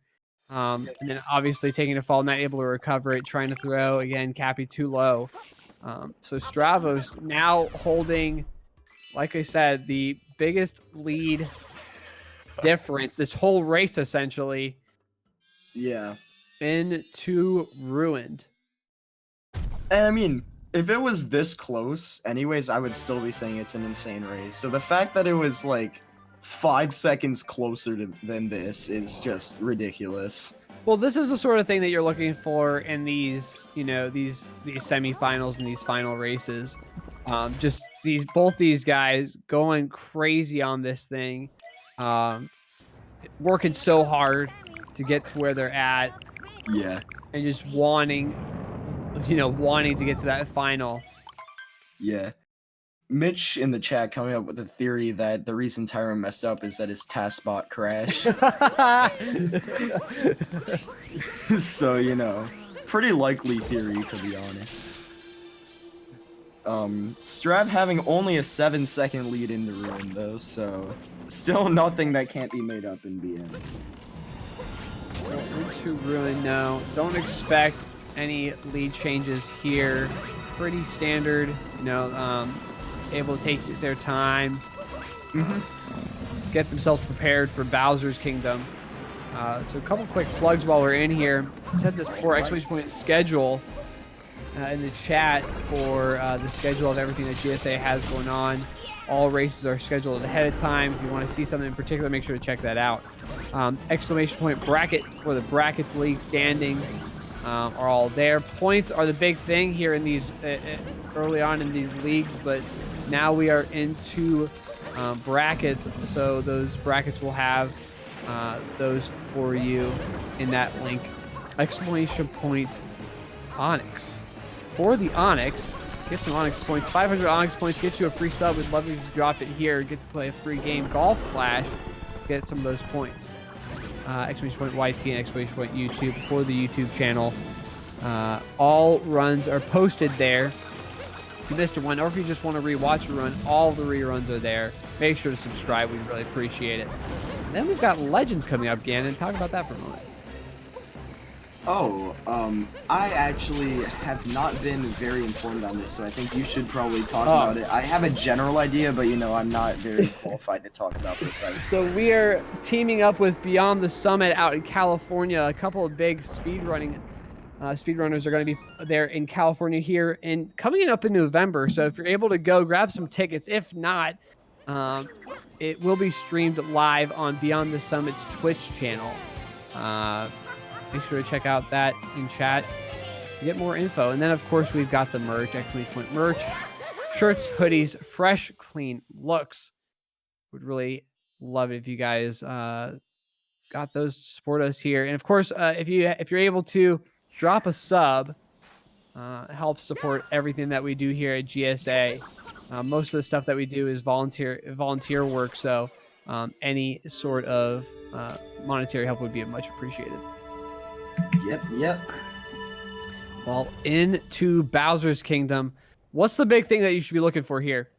And then obviously taking a fall, not able to recover it, trying to throw. Again, Cappy too low. So Stravos now holding, like I said, the biggest lead difference this whole race, essentially. Yeah. Into Ruined. And I mean, if it was this close, anyways, I would still be saying it's an insane race. So the fact that it was like 5 seconds closer than this is just ridiculous. Well, this is the sort of thing that you're looking for in these, you know, these semifinals and these final races. Just both these guys going crazy on this thing, working so hard to get to where they're at. Yeah. And just wanting to get to that final. Yeah. Mitch in the chat coming up with the theory that the reason TYRN messed up is that his taskbot crashed. So, you know, pretty likely theory, to be honest. Strav having only a 7-second lead in the Ruin, though, so still nothing that can't be made up in BM. Into Ruin, no. Don't expect any lead changes here. Pretty standard, you know, able to take their time, get themselves prepared for Bowser's Kingdom. So a couple quick plugs while we're in here. I said this before, exclamation point schedule in the chat for the schedule of everything that GSA has going on. All races are scheduled ahead of time. If you want to see something in particular, make sure to check that out. Exclamation point bracket for the Brackets League standings are all there. Points are the big thing here in these early on in these leagues, but now we are into brackets, so those brackets will have those for you in that link. Exclamation point Onyx. For the Onyx, get some Onyx points. 500 Onyx points gets you a free sub. We'd love if you drop it here. Get to play a free game, Golf Clash. Get some of those points. Exclamation point YT and exclamation point YouTube for the YouTube channel. All runs are posted there. If you missed one, or if you just want to rewatch a run, all the reruns are there. Make sure to subscribe. We'd really appreciate it. And then we've got Legends coming up, Gannon. Talk about that for a moment. Oh, I actually have not been very informed on this, so I think you should probably talk about it. I have a general idea, but you know, I'm not very qualified to talk about this. So we are teaming up with Beyond the Summit out in California. A couple of big speedrunners are going to be there in California here and coming up in November. So if you're able to go, grab some tickets. If not, it will be streamed live on Beyond the Summit's Twitch channel. Make sure to check out that in chat to get more info. And then, of course, we've got the merch, exclamation point merch. Shirts, hoodies, fresh, clean looks. Would really love it if you guys got those to support us here. And, of course, if you're able to drop a sub, help support everything that we do here at GSA. Most of the stuff that we do is volunteer work, so any sort of monetary help would be much appreciated. Yep. Well, into Bowser's Kingdom, what's the big thing that you should be looking for here?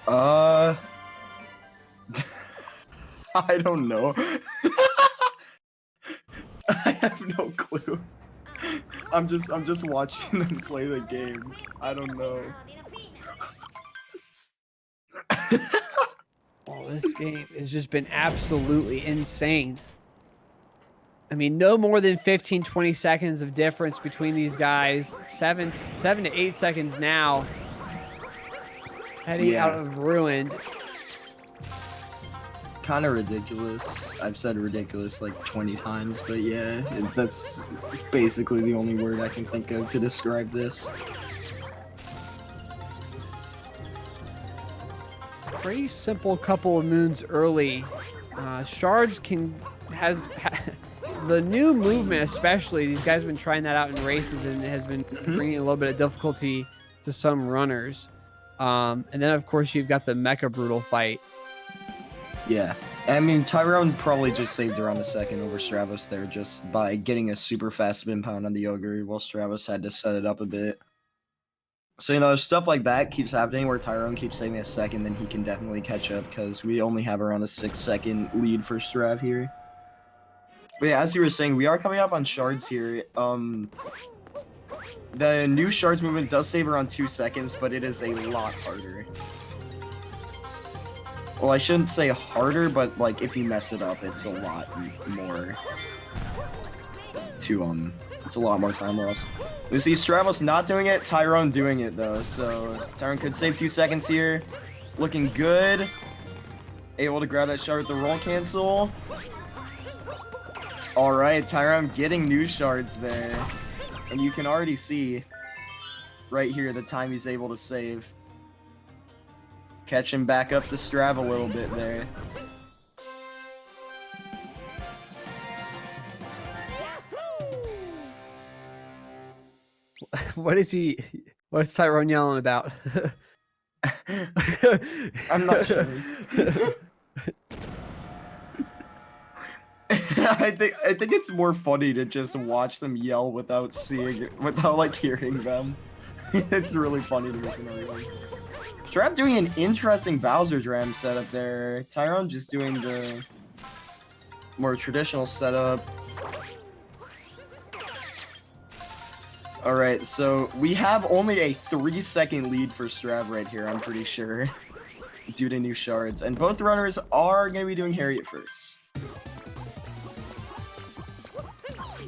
I don't know. I have no clue. I'm just watching them play the game. I don't know. Well, this game has just been absolutely insane. I mean, no more than 15, 20 seconds of difference between these guys. 7 to 8 seconds now. Heading out of Ruined. Kind of ridiculous. I've said ridiculous like 20 times, but yeah, that's basically the only word I can think of to describe this. Pretty simple couple of moons early. Shards has the new movement, especially. These guys have been trying that out in races and has been bringing a little bit of difficulty to some runners. And then, of course, you've got the Mecha Brutal fight. Yeah. I mean, Tyrone probably just saved around a second over Stravos there just by getting a super fast spin pound on the Ogre while Stravos had to set it up a bit. So, you know, if stuff like that keeps happening where Tyrone keeps saving a second, then he can definitely catch up because we only have around a 6-second lead for Strav here. But yeah, as you were saying, we are coming up on shards here. The new shards movement does save around 2 seconds, but it is a lot harder. Well, I shouldn't say harder, but like if you mess it up, it's a lot more to it's a lot more time loss. We see Stravos not doing it, Tyrone doing it though, so Tyrone could save 2 seconds here. Looking good. Able to grab that shard with the roll cancel. Alright, Tyrone getting new shards there. And you can already see right here the time he's able to save. Catching back up to Strav a little bit there. What's Tyrone yelling about? I'm not sure. I think it's more funny to just watch them yell without like hearing them. It's really funny to me for no reason. Strav doing an interesting Bowser Dram setup there. Tyrone just doing the more traditional setup. Alright, so we have only a 3-second lead for Strav right here, I'm pretty sure, due to new shards. And both runners are going to be doing Harriet first.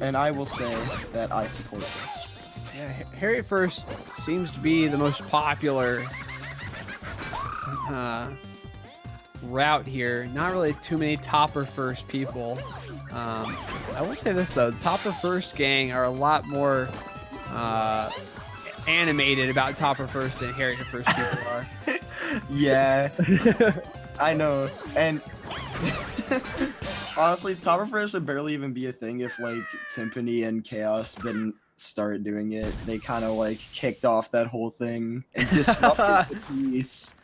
And I will say that I support this. Yeah, Harriet first seems to be the most popular route here. Not really too many topper first people. I will say this though, the topper first gang are a lot more animated about topper first than Harriet first people are. Yeah, I know. And honestly, topper first would barely even be a thing if like Timpani and Chaos didn't start doing it. They kind of like kicked off that whole thing and disrupted the peace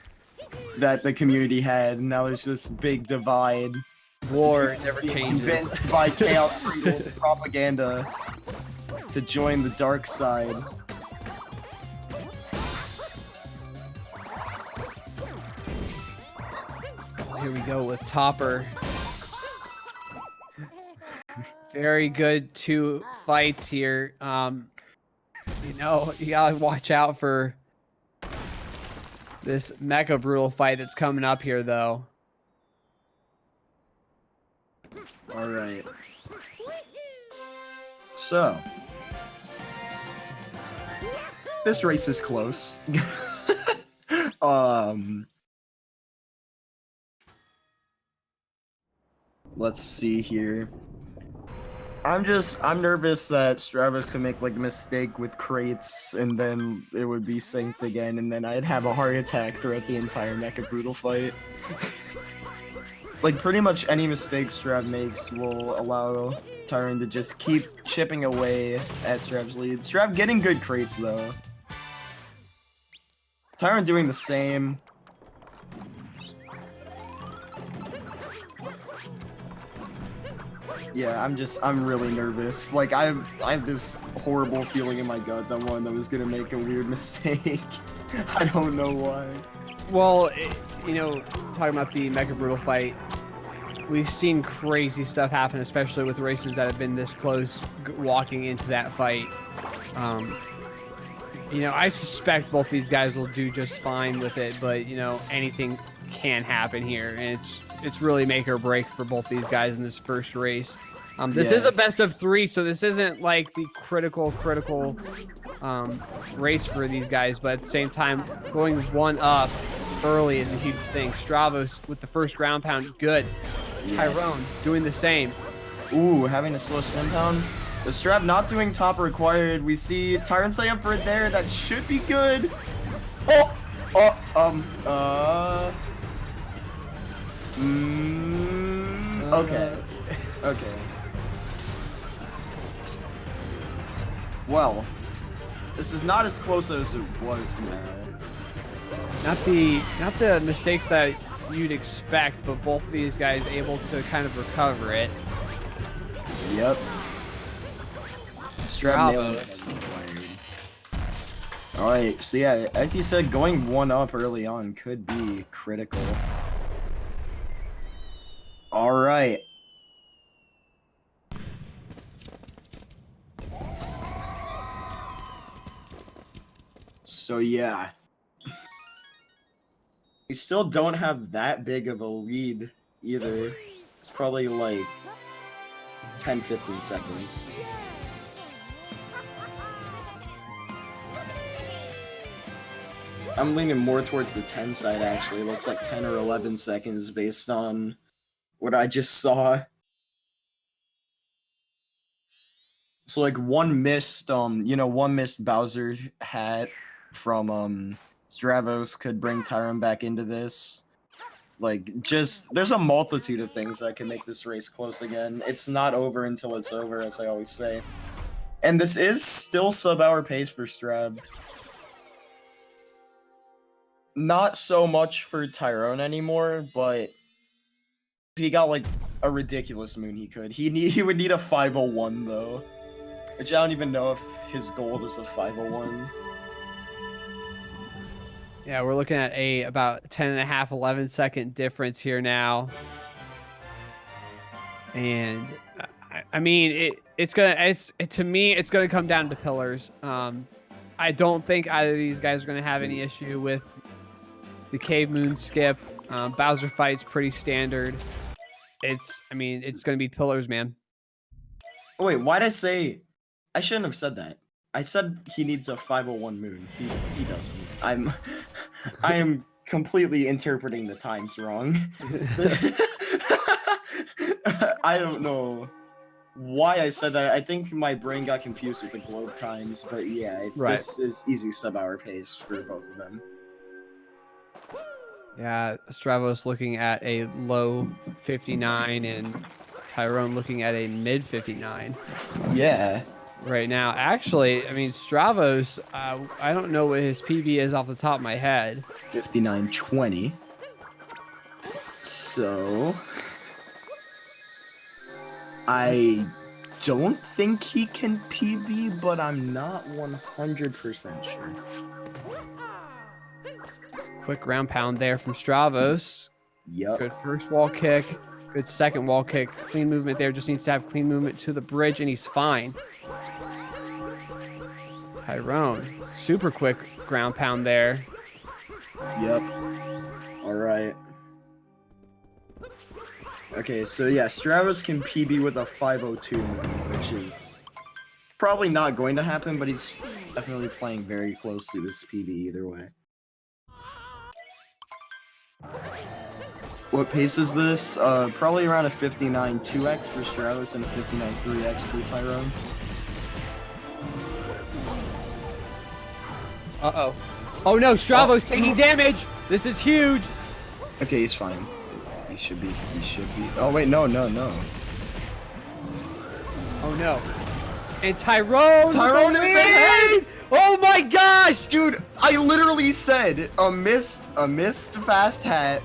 that the community had. Now there's this big divide. War never changes. Convinced by Chaos propaganda to join the dark side. Here we go with Topper. Very good 2 fights here. You know, you gotta watch out for this Mecha Brutal fight that's coming up here, though. All right. So, this race is close. Let's see here. I'm nervous that Stravos can make like a mistake with crates and then it would be synced again and then I'd have a heart attack throughout the entire Mecha Brutal fight. Like pretty much any mistake Strav makes will allow Tyrone to just keep chipping away at Strav's lead. Strav getting good crates though. Tyrone doing the same. Yeah, I'm really nervous. Like I have this horrible feeling in my gut that one that was gonna make a weird mistake. I don't know why. Well, you know, talking about the Mecha Brutal fight, we've seen crazy stuff happen, especially with races that have been this close walking into that fight. You know, I suspect both these guys will do just fine with it, but you know, anything can happen here, and it's really make or break for both these guys in this first race. This is a best of 3, so this isn't like the critical race for these guys, but at the same time, going 1 up early is a huge thing. Stravos with the first ground pound, good. Yes. Tyrone doing the same. Ooh, having a slow spin pound. The Strav not doing top required. We see Tyrone setting up for it there. That should be good. Okay. Okay. Well, this is not as close as it was now. Not the mistakes that you'd expect, but both of these guys able to kind of recover it. Yep. Stravos. Alright, so yeah, as you said, going 1-up early on could be critical. Alright. So yeah. We still don't have that big of a lead either. It's probably like 10-15 seconds. I'm leaning more towards the 10 side actually. It looks like 10 or 11 seconds based on what I just saw. So like one missed Bowser hat from Stravos could bring TYRN back into this. Like, there's a multitude of things that can make this race close again. It's not over until it's over, as I always say. And this is still sub-hour pace for Strav. Not so much for TYRN anymore, but if he got like a ridiculous moon, he could. He would need a 501 though, which I don't even know if his gold is a 501. Yeah, we're looking at about 10.5, 11-second difference here now. And I mean, to me, it's gonna come down to pillars. I don't think either of these guys are gonna have any issue with the cave moon skip. Bowser fight's pretty standard. It's gonna be pillars, man. Oh, wait, why'd I say? I shouldn't have said that. I said he needs a 501 moon. He doesn't. I am completely interpreting the times wrong. I don't know why I said that. I think my brain got confused with the globe times, but yeah, right. This is easy sub-hour pace for both of them. Yeah, Stravos looking at a low 59 and TYRN looking at a mid 59. Yeah. Right now, actually, I mean, Stravos, I don't know what his PB is off the top of my head. 59.20. So I don't think he can PB, but I'm not 100% sure. Quick ground pound there from Stravos. Yep. Good first wall kick. Good second wall kick. Clean movement there. Just needs to have clean movement to the bridge, and he's fine. TYRN, super quick ground pound there. Yep. All right. Okay, so yeah, Stravos can PB with a 502, which is probably not going to happen, but he's definitely playing very close to his PB either way. What pace is this? Probably around a 59 2x for Stravos and a 59 3x for TYRN. Uh-oh. Oh no, Stravos taking damage! This is huge! Okay, he's fine. He should be. Oh wait, no. Oh no. And TYRN is ahead! Oh my gosh! Dude, I literally said a missed fast hat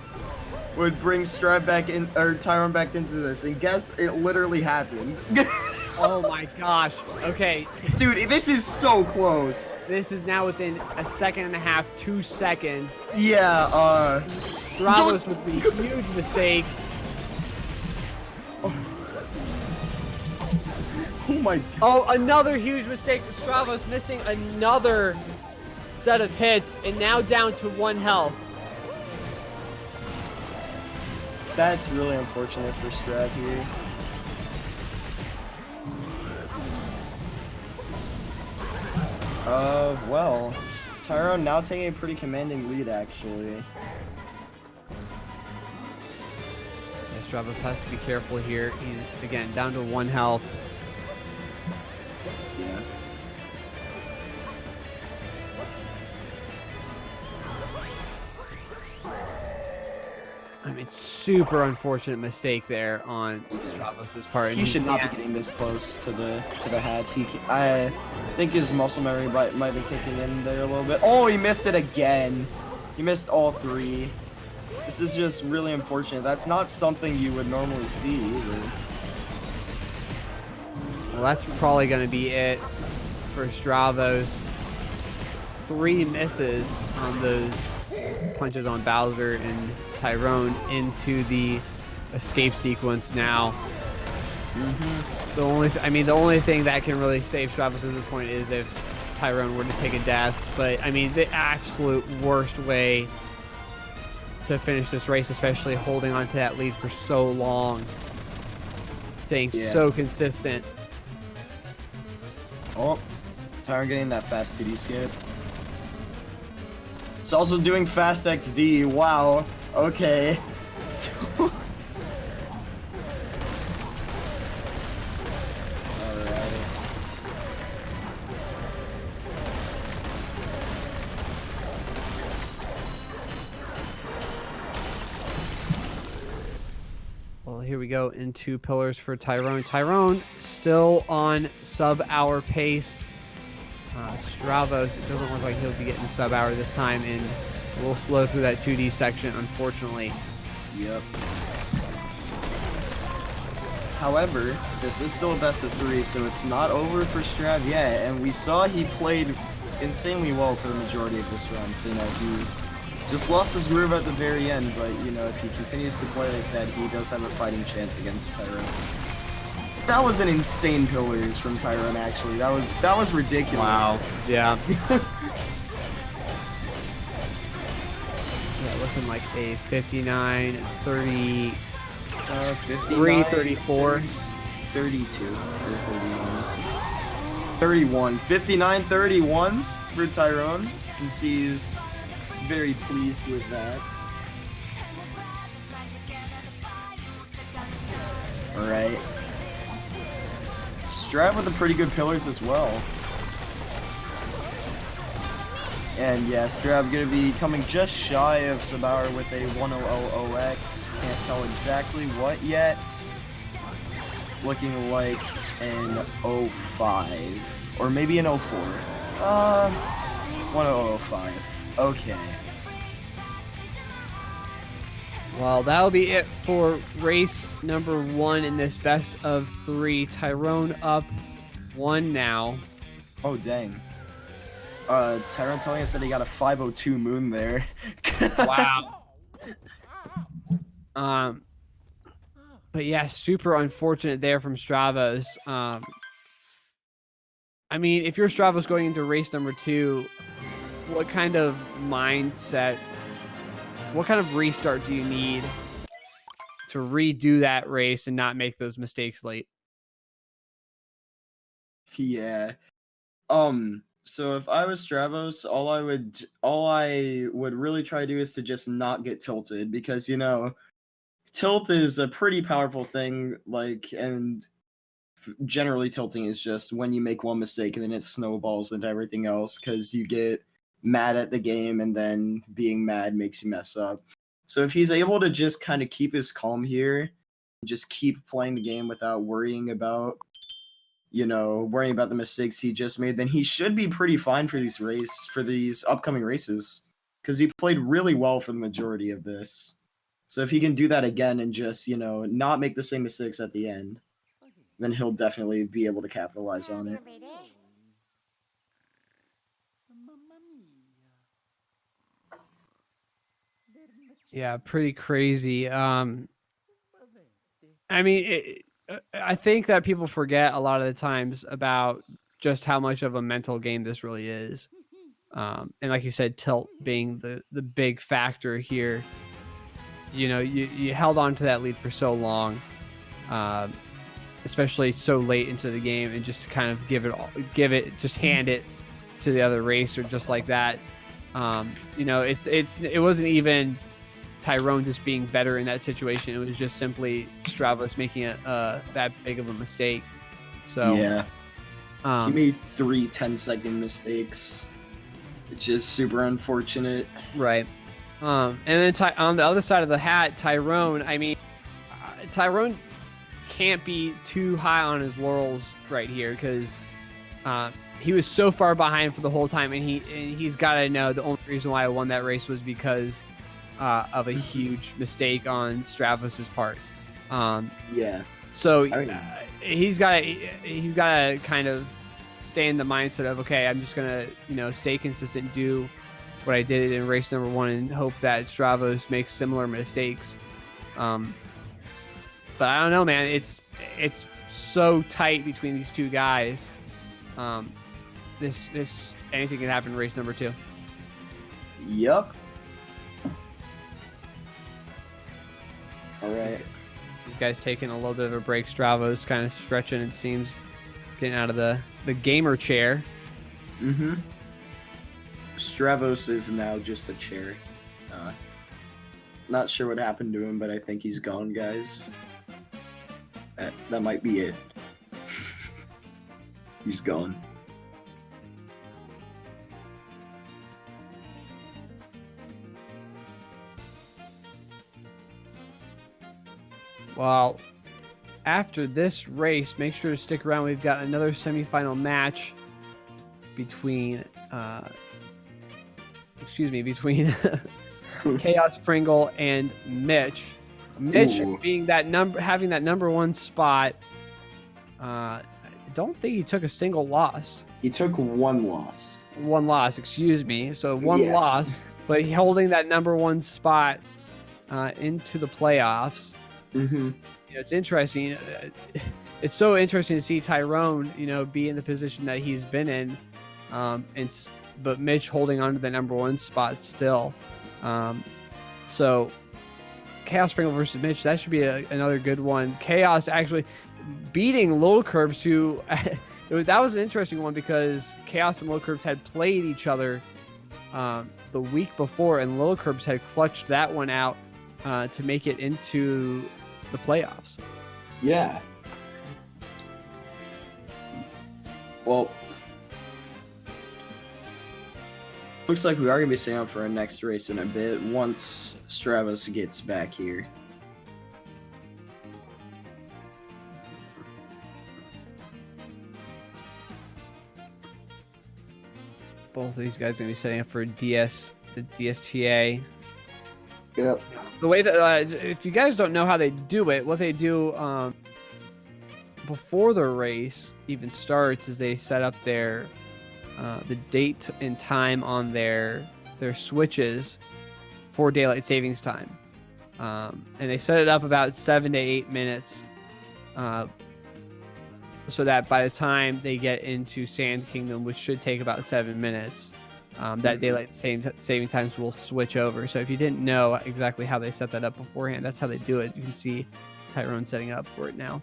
would bring Strav back in, or TYRN back into this, and guess it literally happened. Oh my gosh. Okay. Dude, this is so close. This is now within a second and a half, 2 seconds. Yeah, Stravos with the huge mistake. Oh my god. Oh, another huge mistake for Stravos, missing another set of hits, and now down to 1 health. That's really unfortunate for Strav here. Well, TYRN now taking a pretty commanding lead, actually. Yeah, Stravos has to be careful here. He's, again, down to 1 health. Yeah. I mean, super unfortunate mistake there on Stravos' part. He should not be getting this close to the hats. I think his muscle memory might be kicking in there a little bit. Oh, he missed it again. He missed all 3. This is just really unfortunate. That's not something you would normally see either. Well, that's probably going to be it for Stravos. 3 misses on those punches on Bowser and TYRN into the escape sequence now. The only thing that can really save Stravos at this point is if TYRN were to take a death. But I mean, the absolute worst way to finish this race, especially holding on to that lead for so long, staying so consistent. Oh, TYRN getting that fast 2D skip. It's also doing fast XD. Wow. Okay. Well, here we go into pillars for TYRN. TYRN still on sub-hour pace. Stravos, it doesn't look like he'll be getting sub-hour this time, and a little slow through that 2D section, unfortunately. Yep. This is still a best of 3, so it's not over for Strav yet, and we saw he played insanely well for the majority of this run, so, you know, he just lost his groove at the very end, but, you know, if he continues to play like that, he does have a fighting chance against TYRN. That was an insane pillars from TYRN, actually. That was ridiculous. Wow. Yeah. Yeah, looking like a 59, 30, 53, 34. 32 or 31. 59, 31 for TYRN. You can see he's very pleased with that. Alright. Strav with the pretty good pillars as well. And yeah, Strav gonna be coming just shy of Sabauer with a 100OX. Can't tell exactly what yet. Looking like an 05. Or maybe an 04. 10005. Okay. Well, that'll be it for race number 1 in this best of 3. TYRN up 1 now. Oh, dang. TYRN telling us that he got a 502 moon there. Wow. But yeah, super unfortunate there from Stravos. I mean, if you're Stravos going into race number 2, what kind of mindset, what kind of restart do you need to redo that race and not make those mistakes late? Yeah. So if I was Stravos, all I would really try to do is to just not get tilted, because, you know, tilt is a pretty powerful thing, like, and generally tilting is just when you make one mistake and then it snowballs into everything else, because you get mad at the game and then being mad makes you mess up. So if he's able to just kind of keep his calm here, just keep playing the game without worrying about, you know, worrying about the mistakes he just made, then he should be pretty fine for these upcoming races, because he played really well for the majority of this. So if he can do that again and just, you know, not make the same mistakes at the end, then he'll definitely be able to capitalize on it. Yeah, pretty crazy. I mean, I think that people forget a lot of the times about just how much of a mental game this really is. And like you said, tilt being the big factor here. You know, you held on to that lead for so long, especially so late into the game, and just to kind of just hand it to the other racer just like that. You know, it wasn't even TYRN just being better in that situation. It was just simply Stravos making that big of a mistake. So yeah, he made 3 10-second mistakes, which is super unfortunate. Right. And then on the other side of the hat, TYRN. I mean, TYRN can't be too high on his laurels right here, because he was so far behind for the whole time, and he's got to know the only reason why I won that race was because of a huge mistake on Stravos' part. Yeah. So I mean, he's got to kind of stay in the mindset of, okay, I'm just gonna stay consistent, do what I did in race number 1, and hope that Stravos makes similar mistakes. But I don't know, man. It's so tight between these two guys. This anything can happen in race number 2. Yep. All right. These guys taking a little bit of a break. Stravos kind of stretching, it seems, getting out of the gamer chair. Mm-hmm. Stravos is now just a chair. Not sure what happened to him, but I think he's gone, guys. That might be it. He's gone. Well, after this race, make sure to stick around. We've got another semifinal match between Chaos Pringle and Mitch. Mitch being having that number 1 spot. I don't think he took a single loss. He took 1 loss. 1 loss, excuse me. So 1 Yes. loss, but holding that number 1 spot into the playoffs. Mm-hmm. It's interesting. It's so interesting to see TYRN, be in the position that he's been in, but Mitch holding on to the number 1 spot still. So Chaos Pringle versus Mitch, that should be another good one. Chaos actually beating Lil Curbs, who that was an interesting one because Chaos and Lil Curbs had played each other the week before, and Lil Curbs had clutched that one out to make it into the playoffs. Yeah. Well, looks like we are going to be staying out for our next race in a bit once Stravos gets back here. Both of these guys are going to be setting up for the DSTA. Yep. The way that, if you guys don't know how they do it, what they do before the race even starts is they set up the date and time on their switches for daylight savings time, and they set it up about 7 to 8 minutes, so that by the time they get into Sand Kingdom, which should take about 7 minutes, that daylight saving times will switch over. So if you didn't know exactly how they set that up beforehand, that's how they do it. You can see TYRN setting up for it now.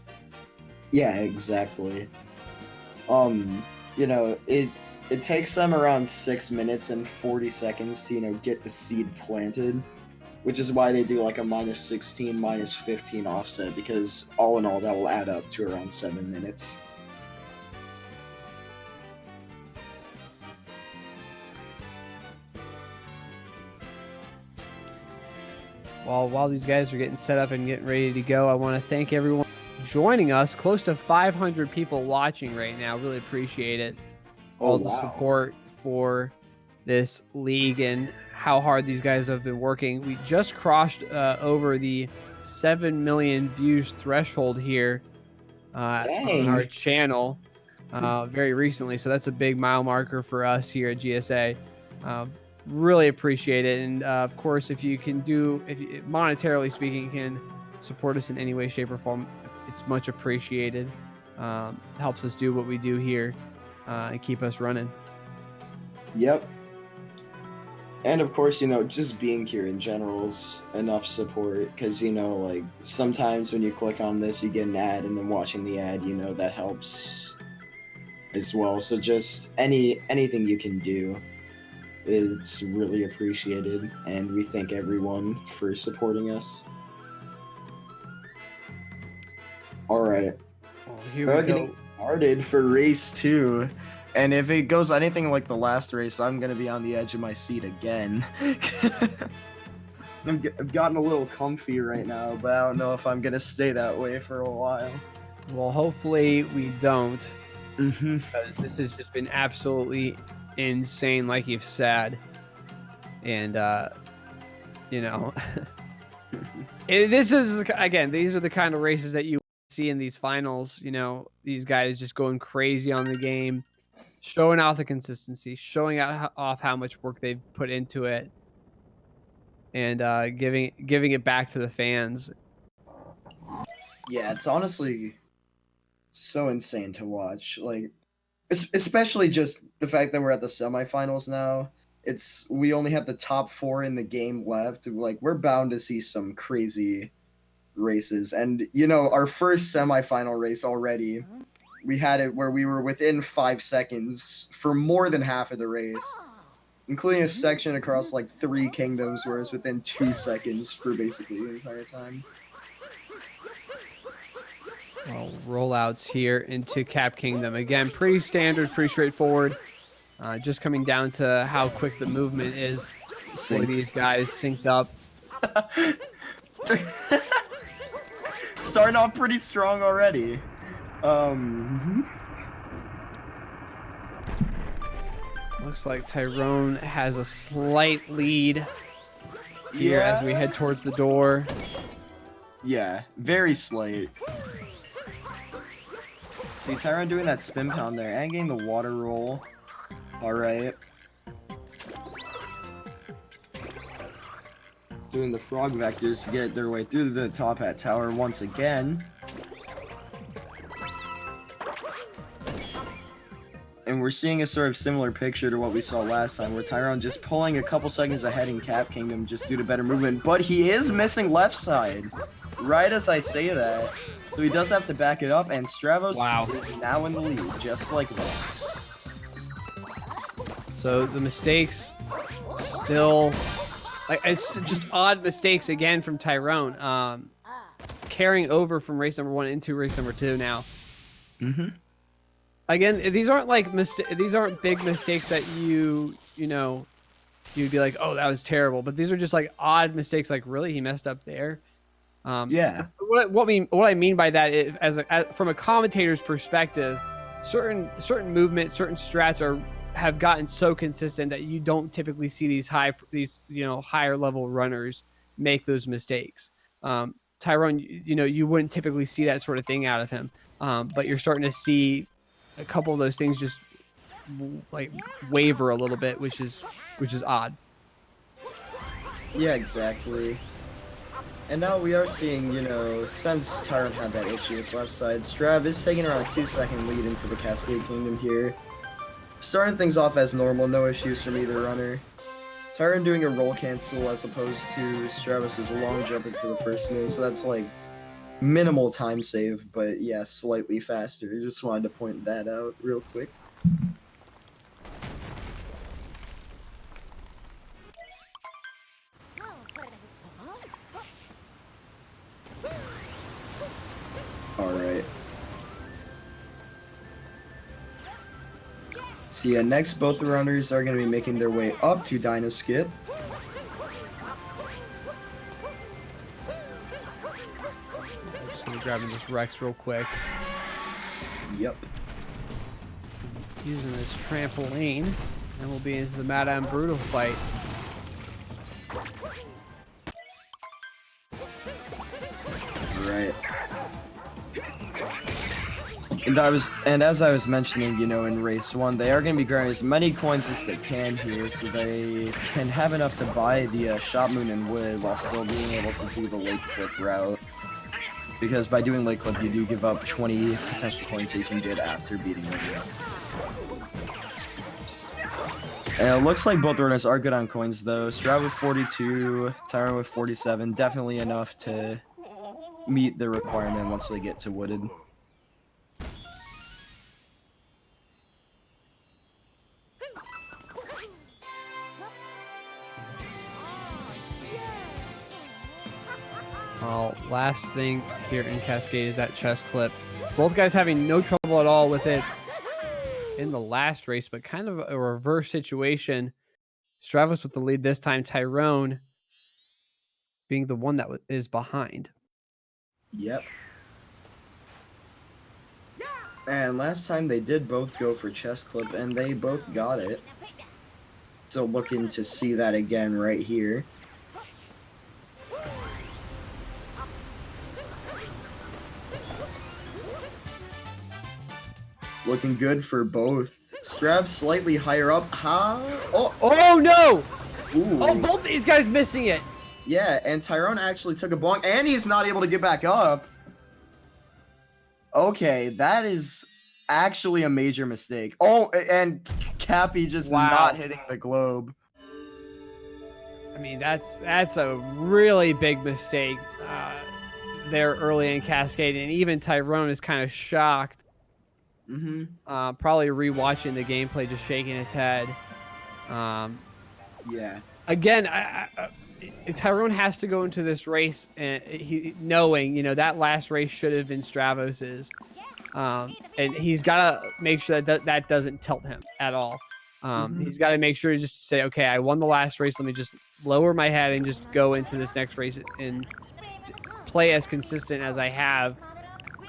Yeah, exactly. It takes them around 6 minutes and 40 seconds to, get the seed planted, which is why they do like a -16, -15 offset, because all in all, that will add up to around 7 minutes. Well, while these guys are getting set up and getting ready to go, I want to thank everyone joining us. Close to 500 people watching right now. Really appreciate it. All the support for this league and how hard these guys have been working. We just crossed over the 7 million views threshold here on our channel very recently. So that's a big mile marker for us here at GSA. Really appreciate it. And of course, if you monetarily speaking, can support us in any way, shape, or form, it's much appreciated. Helps us do what we do here and keep us running. Yep. And of course, just being here in general is enough support, because, like sometimes when you click on this, you get an ad, and then watching the ad, that helps as well. So just anything you can do, it's really appreciated, and we thank everyone for supporting us. All right. Well, here we go. Started for race 2. And if it goes anything like the last race, I'm going to be on the edge of my seat again. I've gotten a little comfy right now, but I don't know if I'm going to stay that way for a while. Well, hopefully we don't. Mm-hmm. Because this has just been absolutely insane, like you've said. And, you know. This is, again, these are the kind of races that you see in these finals. You know, these guys just going crazy on the game, showing off the consistency, showing off how much work they've put into it, and giving it back to the fans. Yeah, it's honestly so insane to watch. Like, especially just the fact that we're at the semifinals now. We only have the top 4 in the game left. Like, we're bound to see some crazy races. And you know, our first semifinal race already, we had it where we were within 5 seconds for more than half of the race, including a section across like 3 kingdoms where it's within 2 seconds for basically the entire time. Well, rollouts here into Cap Kingdom. Again, pretty standard, pretty straightforward. Just coming down to how quick the movement is for these guys synced up. Starting off pretty strong already. Looks like TYRN has a slight lead here as we head towards the door. Yeah, very slight. See, TYRN doing that spin pound there and getting the water roll. Alright. Doing the frog vectors to get their way through the top hat tower once again. And we're seeing a sort of similar picture to what we saw last time, where TYRN just pulling a couple seconds ahead in Cap Kingdom just due to better movement, but he is missing left side. Right as I say that. So he does have to back it up, and Stravos is now in the lead, just like that. So the mistakes still, like, it's just odd mistakes again from TYRN, carrying over from race number 1 into race number 2 now. Again, these aren't like these aren't big mistakes that you'd be like, oh, that was terrible. But these are just like odd mistakes. Like, really, he messed up there. Yeah. What I mean by that is, from a commentator's perspective, certain movement, certain strats have gotten so consistent that you don't typically see these higher level runners make those mistakes. TYRN, you wouldn't typically see that sort of thing out of him, but you're starting to see a couple of those things just like waver a little bit, which is odd. Yeah, exactly. And now we are seeing, since TYRN had that issue with left side, Strav is taking around a 2-second lead into the Cascade Kingdom here. Starting things off as normal, no issues from either runner. TYRN doing a roll cancel as opposed to Stravos' long jump into the first move, so that's like minimal time save, but yeah, slightly faster. Just wanted to point that out real quick. Alright. So yeah, next both the runners are going to be making their way up to Dino Skip. I'm just going to grab this Rex real quick. Yep. Using this trampoline, and we'll be into the Madame Brutal fight. Right. And as I was mentioning, in race 1, they are going to be grabbing as many coins as they can here, so they can have enough to buy the Shop Moon and Wood while still being able to do the Lake Clip route. Because by doing Lake Clip, you do give up 20 potential coins that you can get after beating them. And it looks like both runners are good on coins, though. Strav with 42, TYRN with 47, definitely enough to meet the requirement once they get to Wooded. Well, last thing here in Cascade is that chest clip. Both guys having no trouble at all with it in the last race, but kind of a reverse situation. Stravos with the lead this time, TYRN being the one that is behind. Yep. And last time they did both go for chest clip, and they both got it. So looking to see that again right here. Looking good for both. Strav slightly higher up. Huh? Oh, Oh no! ooh. Oh, both these guys missing it. Yeah, and TYRN actually took a bonk, and he's not able to get back up. Okay, that is actually a major mistake. Oh, and Cappy just not hitting the globe. I mean, that's a really big mistake there early in Cascade, and even Tyrone is kind of shocked. Probably rewatching the gameplay, just shaking his head. Yeah. Again, Tyrone has to go into this race and knowing, that last race should have been Stravos's. And he's got to make sure that doesn't tilt him at all. He's got to make sure to just say, okay, I won the last race. Let me just lower my head and just go into this next race and play as consistent as I have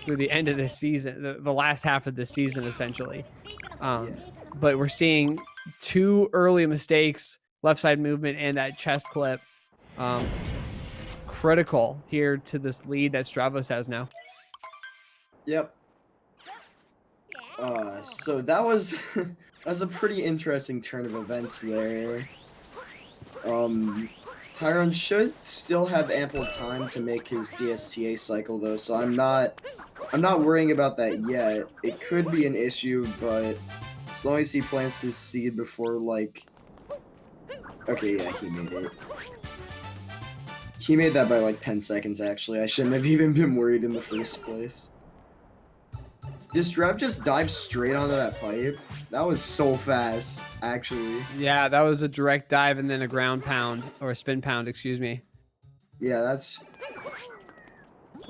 through the end of this season, the last half of the season, essentially. But we're seeing 2 early mistakes, left side movement and that chest clip, critical here to this lead that Stravos has now. Yep. So that was that was a pretty interesting turn of events there. Tyrone should still have ample time to make his DSTA cycle though, so I'm not worrying about that yet. It could be an issue, but as long as he plans to seed before, like... Okay, yeah, he made it. He made that by like 10 seconds, actually. I shouldn't have even been worried in the first place. This Strav just dived straight onto that pipe. That was so fast, actually. Yeah, that was a direct dive and then a ground pound, or a spin pound, excuse me. Yeah,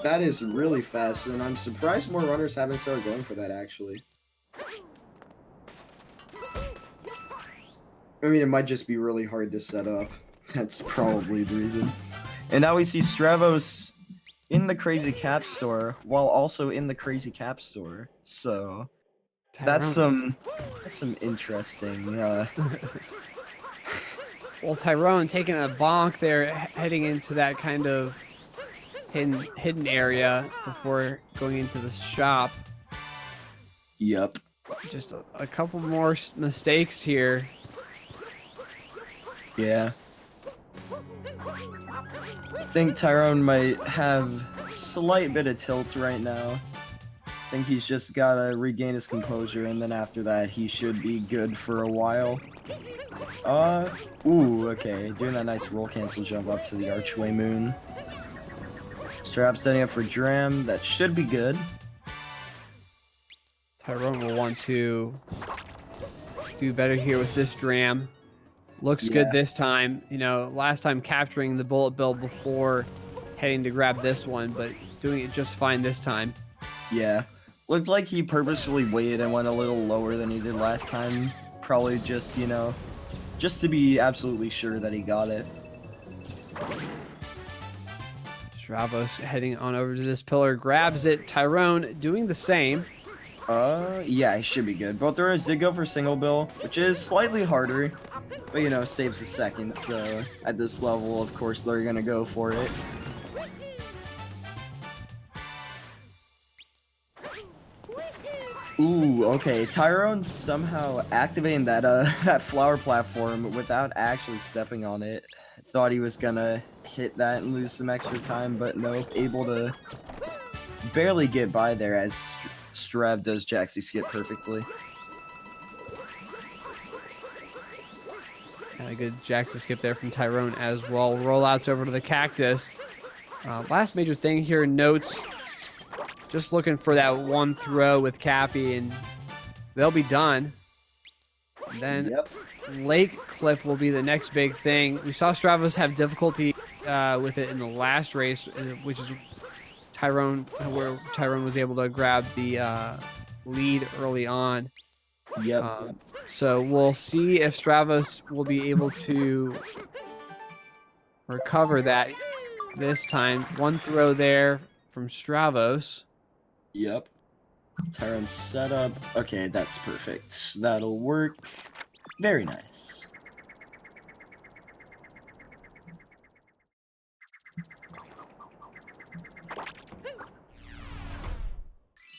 that is really fast, and I'm surprised more runners haven't started going for that, actually. I mean, it might just be really hard to set up. That's probably the reason. And now we see Stravos in the Crazy Cap store, while also in the Crazy Cap store. So that's some interesting. Well, Tyrone taking a bonk there, heading into that kind of hidden area before going into the shop. Yep. Just a couple more mistakes here. Yeah. I think Tyrone might have a slight bit of tilt right now. I think he's just gotta regain his composure, and then after that, he should be good for a while. Ooh, okay. Doing that nice roll cancel jump up to the Archway Moon. Strav setting up for Dram. That should be good. Tyrone will want to do better here with this Dram. Looks good this time. Last time capturing the bullet bill before heading to grab this one, but doing it just fine this time. Yeah. Looked like he purposefully waited and went a little lower than he did last time. Probably just, just to be absolutely sure that he got it. Stravos heading on over to this pillar, grabs it. Tyrone doing the same. Yeah, he should be good. Both runners did go for single bill, which is slightly harder, but saves a second, so at this level, of course, they're gonna go for it. Ooh, okay, Tyrone somehow activating that, that flower platform without actually stepping on it. Thought he was gonna hit that and lose some extra time, but nope, able to barely get by there as Strav does Jaxie skip perfectly. And a good Jaxie skip there from Tyrone as well. Rollouts over to the Cactus. Last major thing here, notes. Just looking for that one throw with Cappy, and they'll be done. And then Lake Clip will be the next big thing. We saw Stravos have difficulty with it in the last race, which is where Tyrone was able to grab the lead early on. So we'll see if Stravos will be able to recover that this time. One throw there from Stravos. Yep. Tyrone set up. Okay, that's perfect. That'll work. Very nice.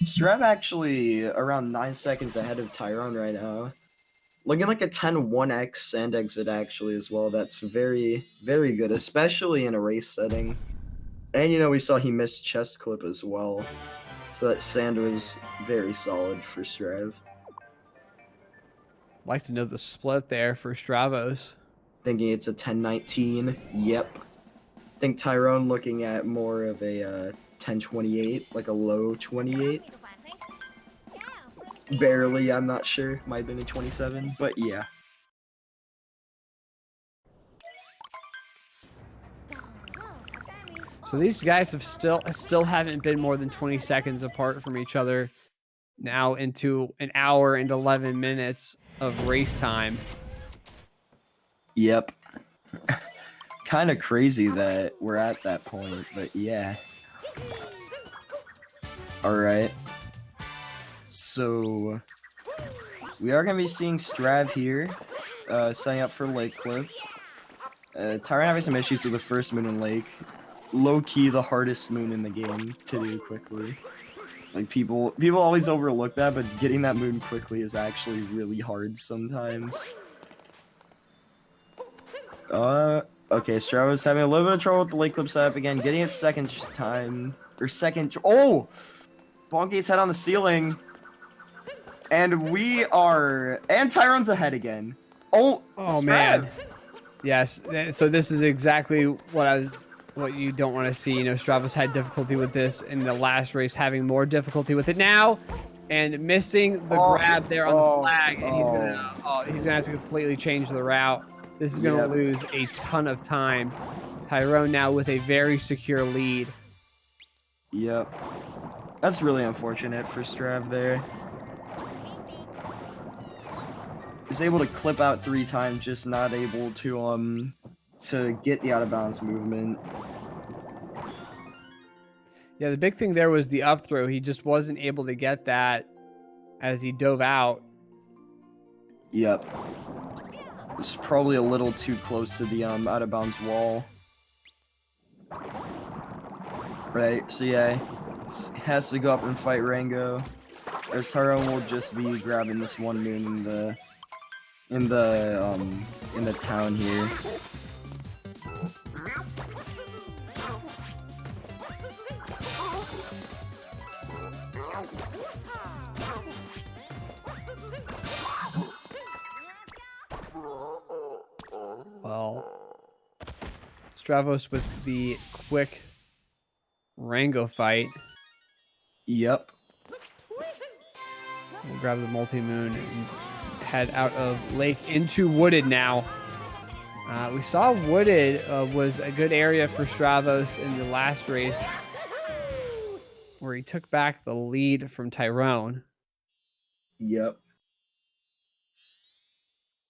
Strav actually around 9 seconds ahead of TYRN right now. Looking like a 10-1x sand exit actually as well. That's very, very good, especially in a race setting. And you know, we saw he missed chest clip as well. So that sand was very solid for Strav. Like to know the split there for Stravos. Thinking it's a 10-19. Yep. I think Tyrone looking at more of a 10-28, like a low 28. Barely, I'm not sure. Might have been a 27, but yeah. So these guys have still haven't been more than 20 seconds apart from each other. Now into an hour and 11 minutes of race time. Yep. Kind of crazy that we're at that point, but yeah. Alright. So, we are going to be seeing Strav here, setting up for Lake Cliff. TYRN having some issues with the first moon in Lake. Low-key the hardest moon in the game to do quickly. Like, people always overlook that, but getting that moon quickly is actually really hard sometimes. Okay, Stravos having a little bit of trouble with the Lake Clip setup again, getting it second time, or second, oh! Bonke's head on the ceiling. And and TYRN's ahead again. Oh man. Yes, so this is exactly what you don't want to see. You know, Stravos had difficulty with this in the last race, having more difficulty with it now, and missing the grab there on the flag, and he's gonna have to completely change the route. This is gonna lose a ton of time. Tyrone now with a very secure lead. Yep. That's really unfortunate for Strav there. He's able to clip out 3 times, just not able to get the out of bounds movement. Yeah, the big thing there was the up throw. He just wasn't able to get that as he dove out. Yep. It's probably a little too close to the out of bounds wall. Right, so yeah, has to go up and fight Rango. As Tyrone will just be grabbing this one moon in the town here. Well, Stravos with the quick Rango fight. Yep. We'll grab the multi-moon and head out of Lake into Wooded now. We saw Wooded was a good area for Stravos in the last race, where he took back the lead from Tyrone. Yep.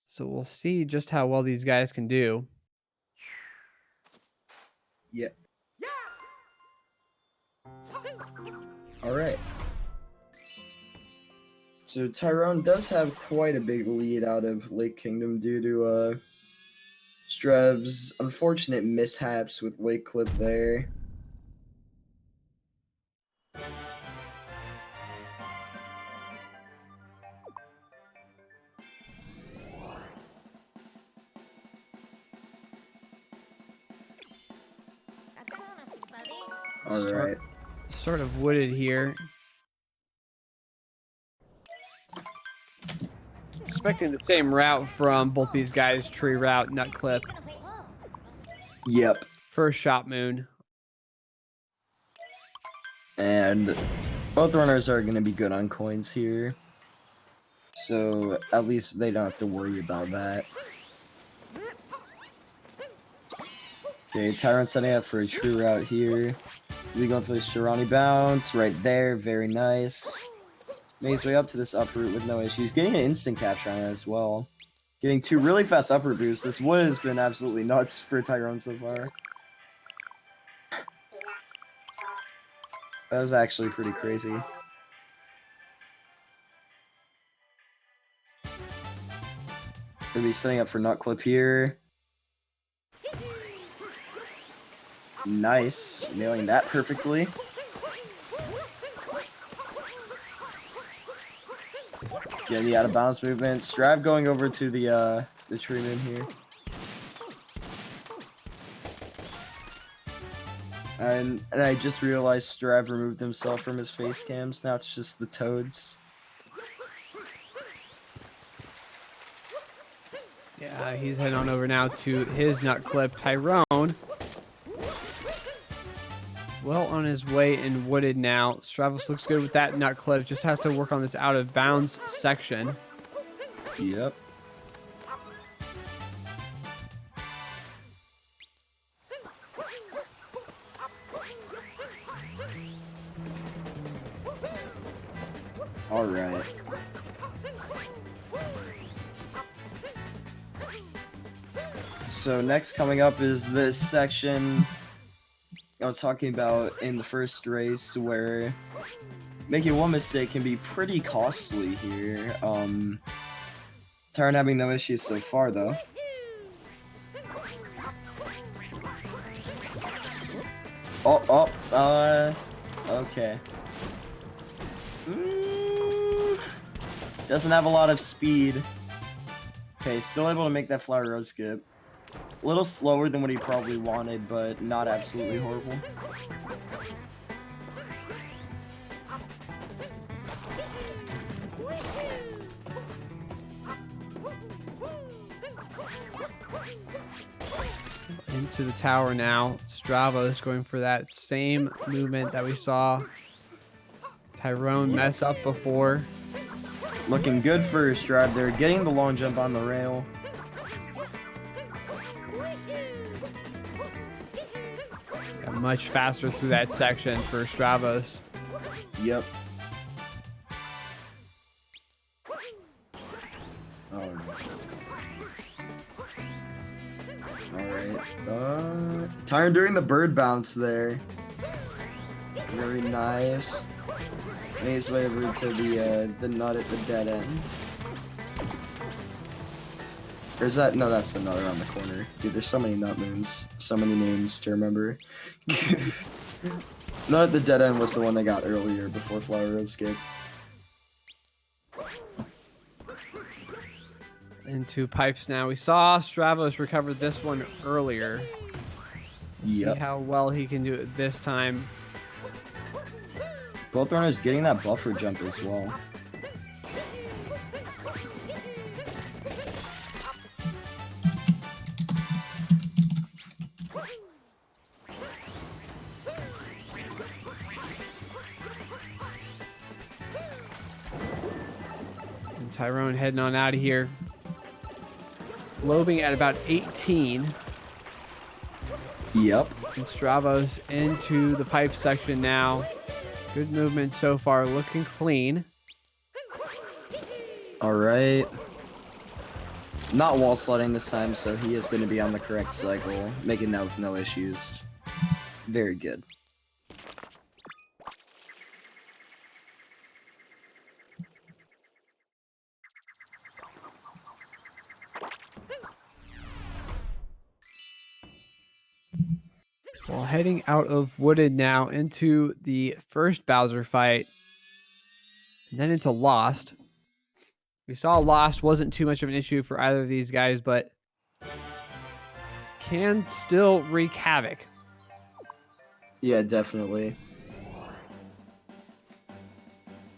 So we'll see just how well these guys can do. Yep. All right. So Tyrone does have quite a big lead out of Lake Kingdom due to Strav's unfortunate mishaps with Lake Clip there. All right. Sort of Wooded here. Expecting the same route from both these guys, tree route, nut clip. Yep. First shot moon. And both runners are going to be good on coins here. So at least they don't have to worry about that. Okay, Tyrone setting up for a true route here. We going for this Chirani bounce right there. Very nice. Made his way up to this uproot with no issues. Getting an instant capture on it as well. Getting 2 really fast uproot boosts. This wood has been absolutely nuts for Tyrone so far. That was actually pretty crazy. Gonna be setting up for nut clip here. Nice. Nailing that perfectly. Getting the out of bounds movement. Strav going over to the treatment here. And I just realized Strav removed himself from his face cams. Now it's just the toads. Yeah, he's heading on over now to his nut clip. TYRN, well on his way in wooded now. Stravos looks good with that nut clip. Just has to work on this out of bounds section. Yep. All right. So next coming up is this section I was talking about in the first race where making one mistake can be pretty costly here. TYRN having no issues so far though. Okay. Doesn't have a lot of speed. Okay, still able to make that flower road skip. A little slower than what he probably wanted, but not absolutely horrible. Into the tower now. Stravos going for that same movement that we saw TYRN mess up before. Looking good for his drive there, getting the long jump on the rail. Yeah, much faster through that section for Stravos. Yep. Oh no. Alright. TYRN doing the bird bounce there. Very nice. Made his way over to the nut at the dead end. Or is that? No, that's the nut around the corner. Dude, there's so many nut moons. So many names to remember. Nut at the dead end was the one they got earlier before Flower Road Skip. Into pipes now. We saw Stravos recover this one earlier. Yep. See how well he can do it this time. Both runners getting that buffer jump as well. And TYRN heading on out of here. Lobing at about 18. Yep. And Stravos into the pipe section now. Good movement so far, looking clean. Alright. Not wall sliding this time, so he is going to be on the correct cycle, making that with no issues. Very good. Well, heading out of Wooded now into the first Bowser fight, and then into Lost. We saw Lost wasn't too much of an issue for either of these guys, but can still wreak havoc. Yeah, definitely.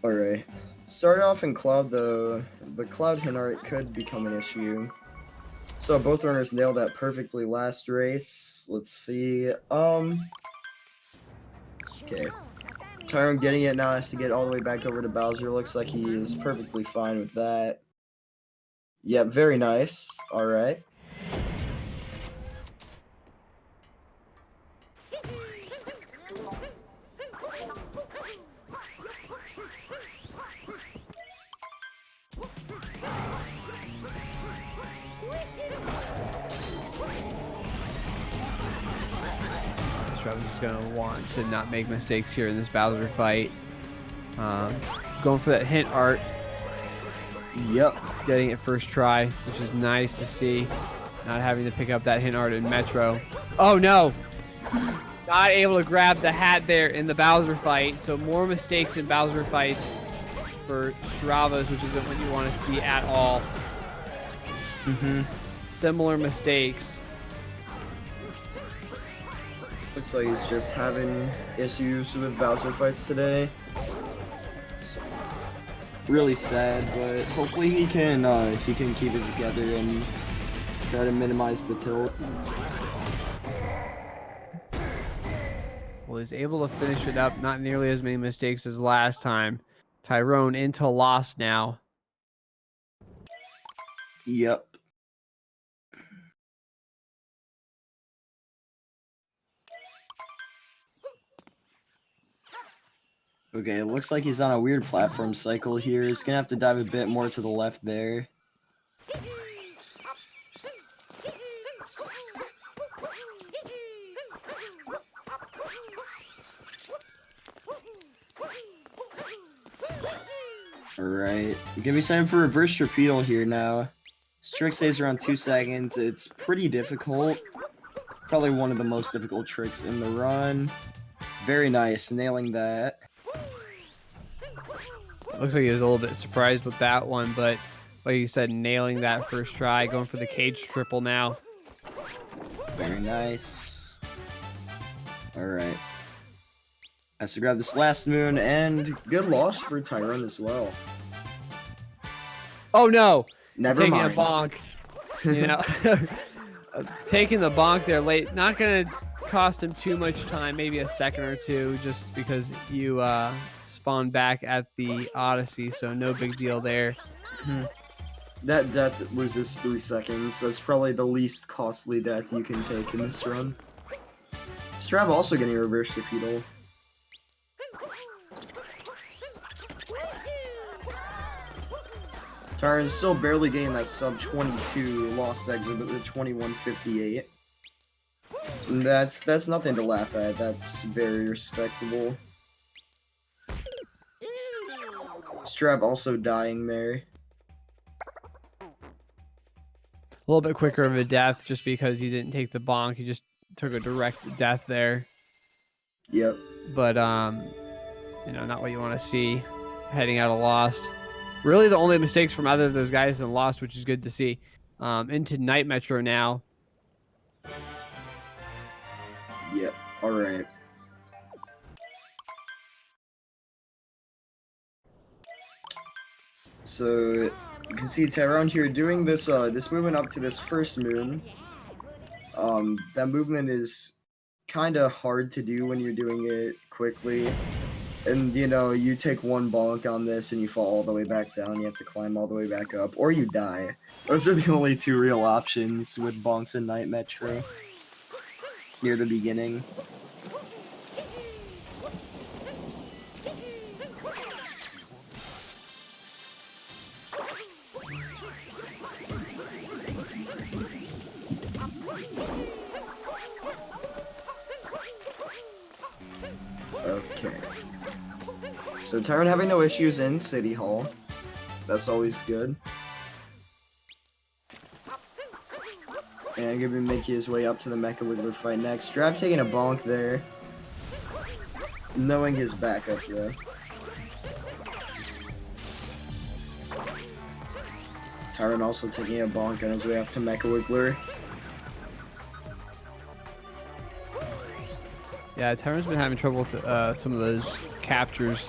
Alright. Started off in Cloud, though. The Cloud hint art could become an issue. So both runners nailed that perfectly last race. Let's see. Okay. TYRN getting it now has to get all the way back over to Bowser. Looks like he is perfectly fine with that. Yeah, very nice. Alright. Stravos is going to want to not make mistakes here in this Bowser fight. Going for that hint art. Yep. Getting it first try, which is nice to see. Not having to pick up that hint art in Metro. Oh no! Not able to grab the hat there in the Bowser fight. So more mistakes in Bowser fights for Stravos, which isn't what you want to see at all. Similar mistakes. Looks like he's just having issues with Bowser fights today. Really sad, but hopefully he can keep it together and try to minimize the tilt. Well, he's able to finish it up. Not nearly as many mistakes as last time. TYRN into loss now. Yep. Okay, it looks like he's on a weird platform cycle here. He's gonna have to dive a bit more to the left there. Alright, gonna be time for reverse repeal here now. This trick stays around 2 seconds. It's pretty difficult. Probably one of the most difficult tricks in the run. Very nice, nailing that. Looks like he was a little bit surprised with that one, but like you said, nailing that first try, going for the cage triple now. Very nice. Alright. Has to grab this last moon, and good loss for TYRN as well. Oh no! Never taking mind. a bonk. You know, taking the bonk there late, not gonna cost him too much time, maybe a second or two, just because you spawn back at the Odyssey, so no big deal there. That death loses 3 seconds. That's probably the least costly death you can take in this run. Strav also getting a reverse repeal. TYRN still barely getting that sub 22 lost exit, but the 2158. That's nothing to laugh at. That's very respectable. Strav also dying there. A little bit quicker of a death just because he didn't take the bonk. He just took a direct death there. Yep. But you know, not what you want to see heading out of Lost. Really the only mistakes from either of those guys in Lost, which is good to see. Into Night Metro now. Yep. Alright. So you can see TYRN here doing this this movement up to this first moon. That movement is kind of hard to do when you're doing it quickly. And you know, you take one bonk on this and you fall all the way back down. You have to climb all the way back up, or you die. Those are the only two real options with bonks in Night Metro near the beginning. Okay. So TYRN having no issues in City Hall. That's always good. And gonna be making his way up to the Mecha Wiggler fight next. Strav taking a bonk there. Knowing his backup though. TYRN also taking a bonk on his way up to Mecha Wiggler. Yeah, TYRN's been having trouble with some of those captures.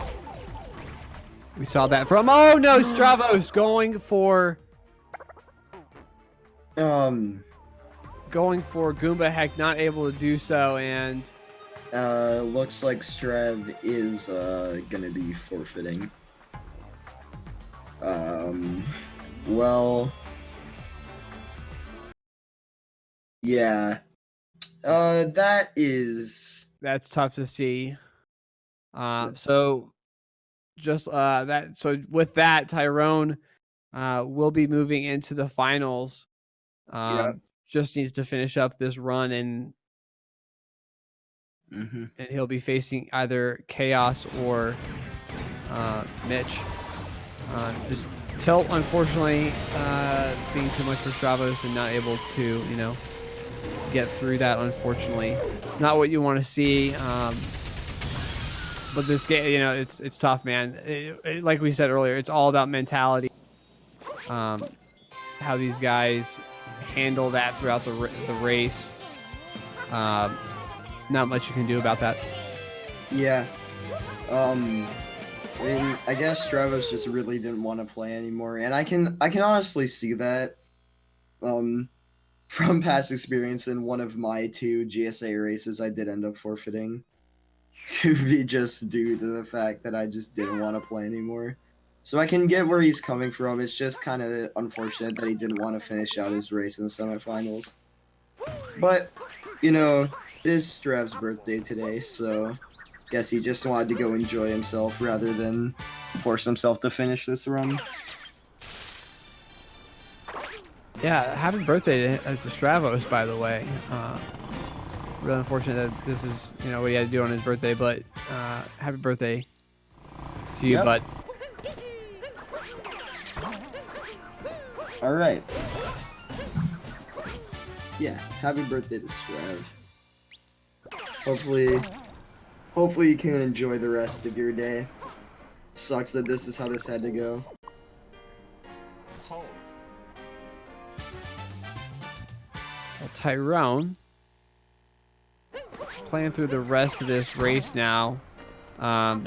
We saw that from... Oh, no! Stravos going for Goomba Heck, not able to do so, and... Looks like Strav is, gonna be forfeiting. Well... Yeah. That is... That's tough to see. So... Just so with that, TYRN will be moving into the finals. Just needs to finish up this run, and he'll be facing either Chaos or Mitch. Just tilt, unfortunately, being too much for Stravos and not able to, you know, get through that. Unfortunately, it's not what you want to see. But this game, you know, it's tough, man. Like we said earlier, it's all about mentality. How these guys handle that throughout the race. Not much you can do about that. Yeah. I mean, I guess Stravos just really didn't want to play anymore, and I can honestly see that. From past experience in one of my 2 GSA races, I did end up forfeiting. To be just due to the fact that I just didn't want to play anymore. So I can get where he's coming from. It's just kind of unfortunate that he didn't want to finish out his race in the semifinals. But, you know, it is Strav's birthday today, so guess he just wanted to go enjoy himself rather than force himself to finish this run. Yeah, happy birthday to Stravos, by the way. Really unfortunate that this is, you know, what he had to do on his birthday, but happy birthday to you, bud. All right. Yeah, happy birthday to Strav. Hopefully you can enjoy the rest of your day. Sucks that this is how this had to go. Well, Tyrone playing through the rest of this race now. You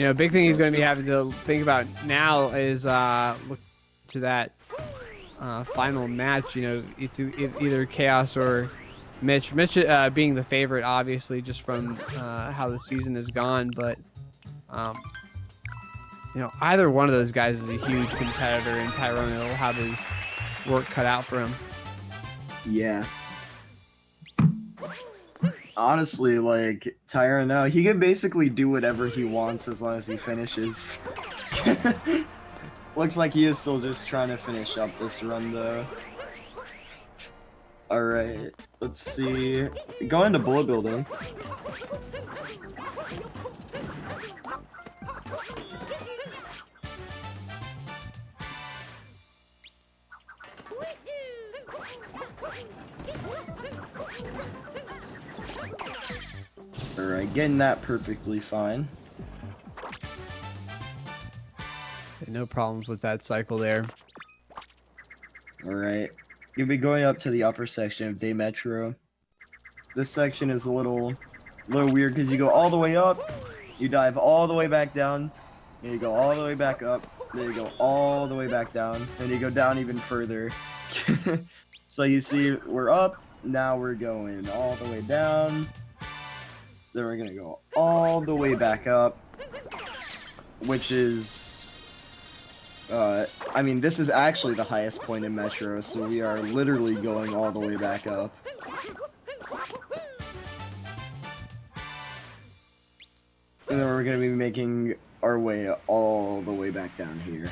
know, big thing he's going to be having to think about now is look to that final match. You know, it's either Chaos or Mitch. Mitch being the favorite, obviously, just from how the season has gone. But you know, either one of those guys is a huge competitor, and Tyrone will have his work cut out for him. Yeah. Honestly, like, Tyrone now, he can basically do whatever he wants as long as he finishes. Looks like he is still just trying to finish up this run, though. Alright, let's see. Go into bullet building. Alright, getting that perfectly fine. No problems with that cycle there. Alright. You'll be going up to the upper section of Day Metro. This section is a little weird because you go all the way up, you dive all the way back down, and you go all the way back up, then you go all the way back down, and you go down even further. So you see, we're up, now we're going all the way down, then we're gonna go all the way back up, which is, I mean, this is actually the highest point in Metro, so we are literally going all the way back up. And then we're going to be making our way all the way back down here.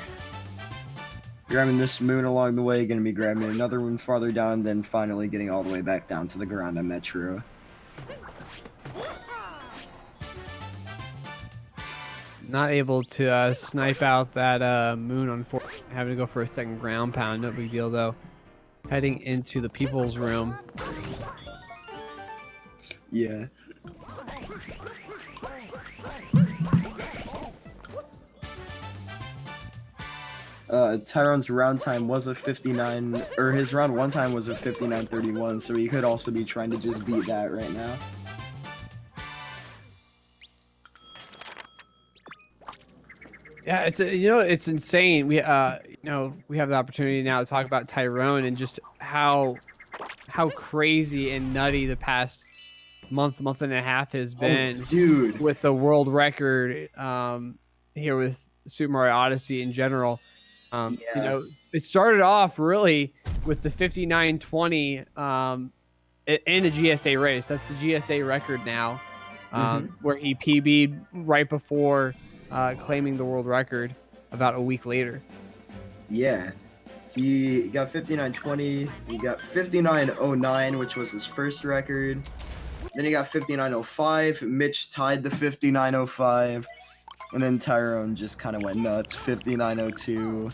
Grabbing this moon along the way, going to be grabbing another one farther down, then finally getting all the way back down to the ground on Metro. Not able to snipe out that moon, unfortunately. Having to go for a second ground pound. No big deal, though. Heading into the people's room. Yeah. Tyrone's round time was a 59, or his round 1 time was a 59:31, so he could also be trying to just beat that right now. Yeah, it's you know, it's insane. We you know, we have the opportunity now to talk about Tyrone and just how crazy and nutty the past month and a half has been. Oh, dude, with the world record here with Super Mario Odyssey in general. Yeah. You know, it started off really with the 59:20 in a GSA race. That's the GSA record now, where he PB'd right before claiming the world record about a week later. Yeah, he got 59:20. He got 59:09, which was his first record. Then he got 59:05. Mitch tied the 59:05. And then Tyrone just kind of went nuts. 59:02,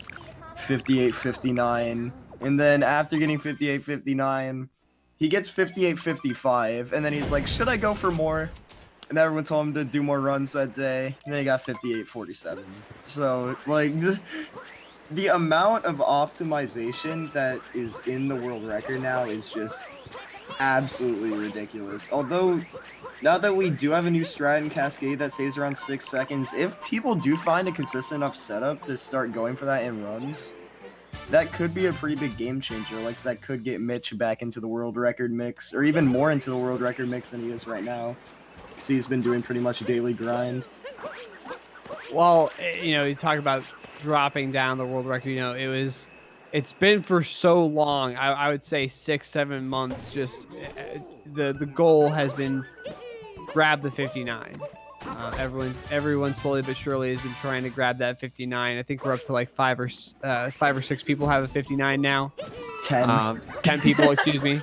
58:59. And then after getting 58:59, he gets 58:55. And then he's like, should I go for more? and everyone told him to do more runs that day, and then he got 58.47. So, like, the amount of optimization that is in the world record now is just absolutely ridiculous. Although, now that we do have a new strat in Cascade that saves around 6 seconds, if people do find a consistent enough setup to start going for that in runs, that could be a pretty big game changer. Like, that could get Mitch back into the world record mix, or even more into the world record mix than he is right now, because he's been doing pretty much daily grind. Well, you know, you talk about dropping down the world record, you know, it's been for so long. I would say 6-7 months. Just the goal has been grab the 59. Everyone slowly but surely has been trying to grab that 59. I think we're up to like 5 or 6 people have a 59 now. 10. 10 people, excuse me.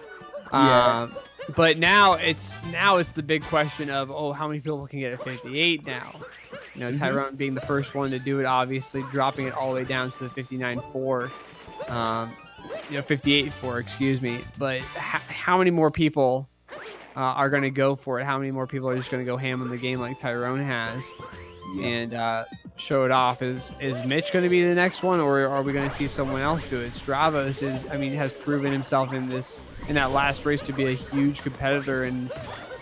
Yeah. But now it's the big question of, oh, how many people can get a 58 now? You know, TYRN being the first one to do it, obviously dropping it all the way down to the 59.4. You know, 58.4, excuse me. But how many more people are going to go for it? How many more people are just going to go ham on the game like TYRN has and show it off? Is Mitch going to be the next one, or are we going to see someone else do it? Stravos has proven himself in that last race to be a huge competitor and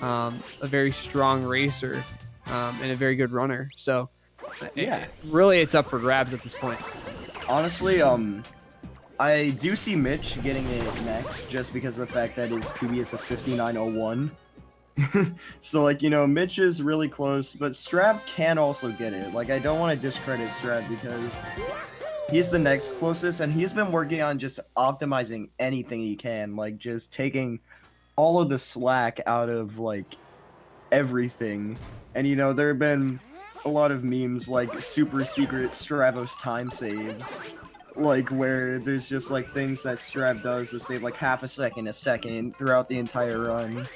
a very strong racer and a very good runner. So really it's up for grabs at this point. Honestly, I do see Mitch getting it next just because of the fact that his PB is a 59.01. So, like, you know, Mitch is really close, but Strav can also get it. Like, I don't want to discredit Strav because he's the next closest, and he's been working on just optimizing anything he can, like, just taking all of the slack out of, like, everything. And, you know, there have been a lot of memes, like, super secret Stravos time saves. Like, where there's just, like, things that Strav does to save, like, half a second throughout the entire run.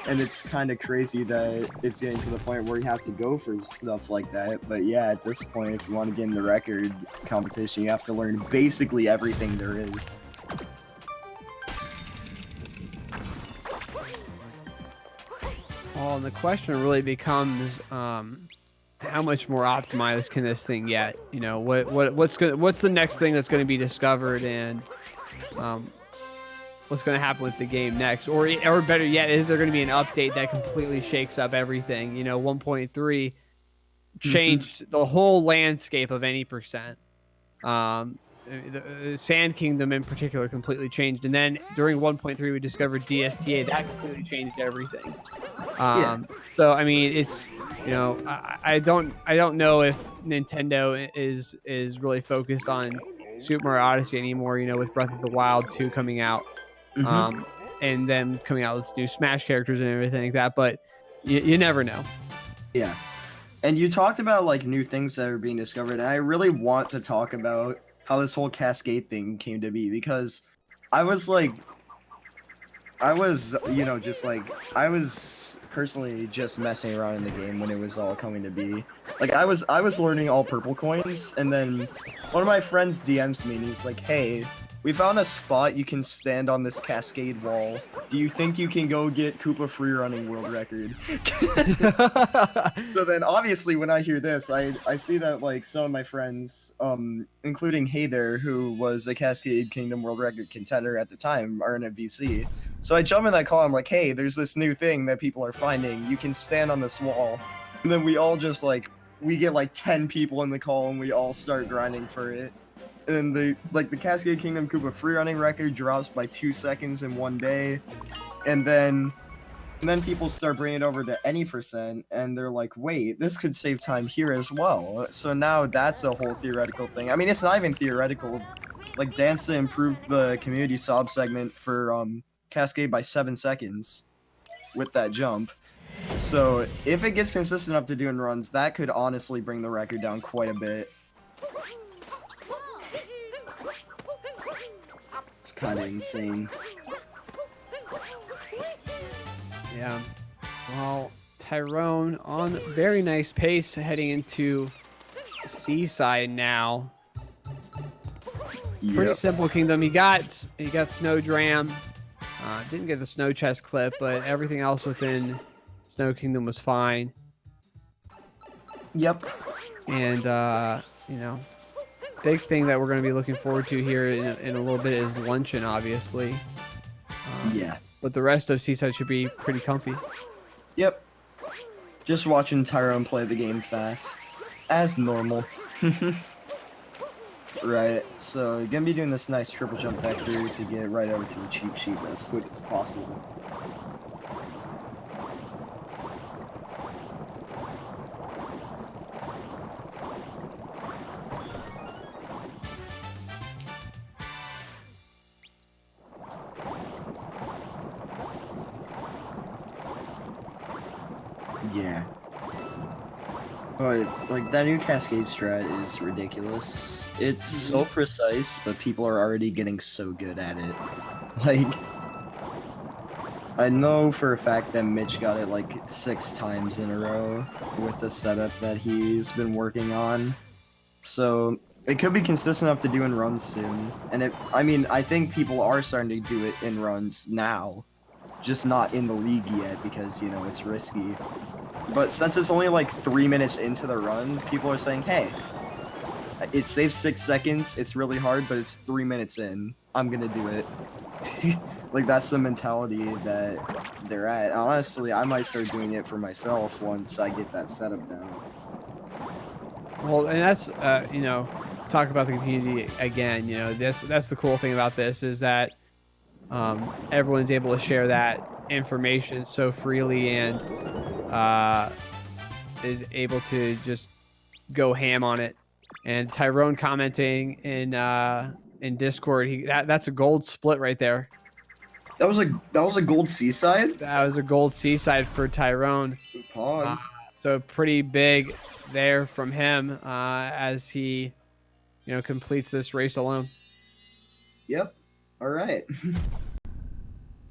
And it's kind of crazy that it's getting to the point where you have to go for stuff like that. But yeah, at this point, if you want to get in the record competition, you have to learn basically everything there is. Well, and the question really becomes, how much more optimized can this thing get? You know, what's the next thing that's going to be discovered, and what's going to happen with the game next? Or better yet, is there going to be an update that completely shakes up everything? You know, 1.3 changed the whole landscape of any percent. The Sand Kingdom in particular completely changed, and then during 1.3 we discovered DSTA. That completely changed everything. So I mean, it's, you know, I don't know if Nintendo is really focused on Super Mario Odyssey anymore, you know, with Breath of the Wild 2 coming out, and then coming out with new Smash characters and everything like that, but you never know. Yeah. And you talked about, like, new things that are being discovered, and I really want to talk about how this whole Cascade thing came to be, because I was personally just messing around in the game when it was all coming to be. Like, I was learning all purple coins, and then one of my friends DMs me, and he's like, hey, we found a spot you can stand on this Cascade wall. Do you think you can go get Koopa free running world record? So then, obviously, when I hear this, I see that, like, some of my friends, including Hey There, who was a Cascade Kingdom world record contender at the time, are in a VC. So I jump in that call, I'm like, hey, there's this new thing that people are finding. You can stand on this wall. And then we all just, like, we get, like, 10 people in the call, and we all start grinding for it. And then the Cascade Kingdom Koopa free running record drops by 2 seconds in one day. And then people start bringing it over to any percent, and they're like, wait, this could save time here as well. So now that's a whole theoretical thing. I mean, it's not even theoretical. Like, Dansta improved the community sob segment for Cascade by 7 seconds with that jump. So if it gets consistent enough to doing runs, that could honestly bring the record down quite a bit. It's kind of insane. Yeah. Well, TYRN on very nice pace heading into Seaside now. Yep. Pretty simple kingdom. He got Snowdram. Didn't get the snow chest clip, but everything else within Snow Kingdom was fine. Yep. And, you know, big thing that we're going to be looking forward to here in a little bit is luncheon, obviously. Yeah. But the rest of Seaside should be pretty comfy. Yep. Just watching TYRN play the game fast. As normal. Right, so gonna be doing this nice triple jump vector to get right over to the cheat sheet as quick as possible. Yeah. But, like, that new Cascade strat is ridiculous. It's so precise, but people are already getting so good at it. Like, I know for a fact that Mitch got it, like, 6 times in a row with the setup that he's been working on. So, it could be consistent enough to do in runs soon. And I mean, I think people are starting to do it in runs now. Just not in the league yet because, you know, it's risky. But since it's only like 3 minutes into the run, people are saying, hey, it saves 6 seconds, it's really hard, but it's 3 minutes in. I'm gonna do it. Like, that's the mentality that they're at. Honestly, I might start doing it for myself once I get that setup down. Well, and that's, you know, talk about the community again, you know, that's the cool thing about this is that everyone's able to share that information so freely and is able to just go ham on it. And Tyrone commenting in Discord, that's a gold split right there. That was a gold Seaside? That was a gold Seaside for Tyrone. So pretty big there from him as he, you know, completes this race alone. Yep. All right.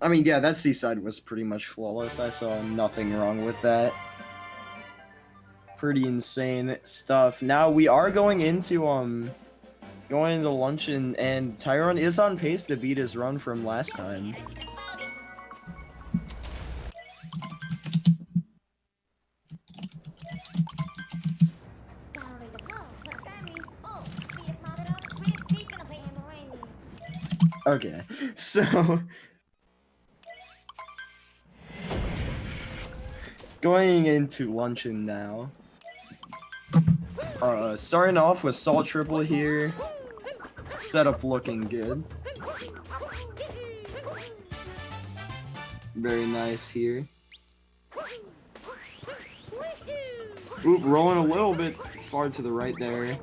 I mean, yeah, that Seaside was pretty much flawless. I saw nothing wrong with that. Pretty insane stuff. Now we are going into luncheon, and Tyrone is on pace to beat his run from last time. Okay, so going into luncheon now. Starting off with Salt Triple here. Setup looking good. Very nice here. Oop, rolling a little bit far to the right there.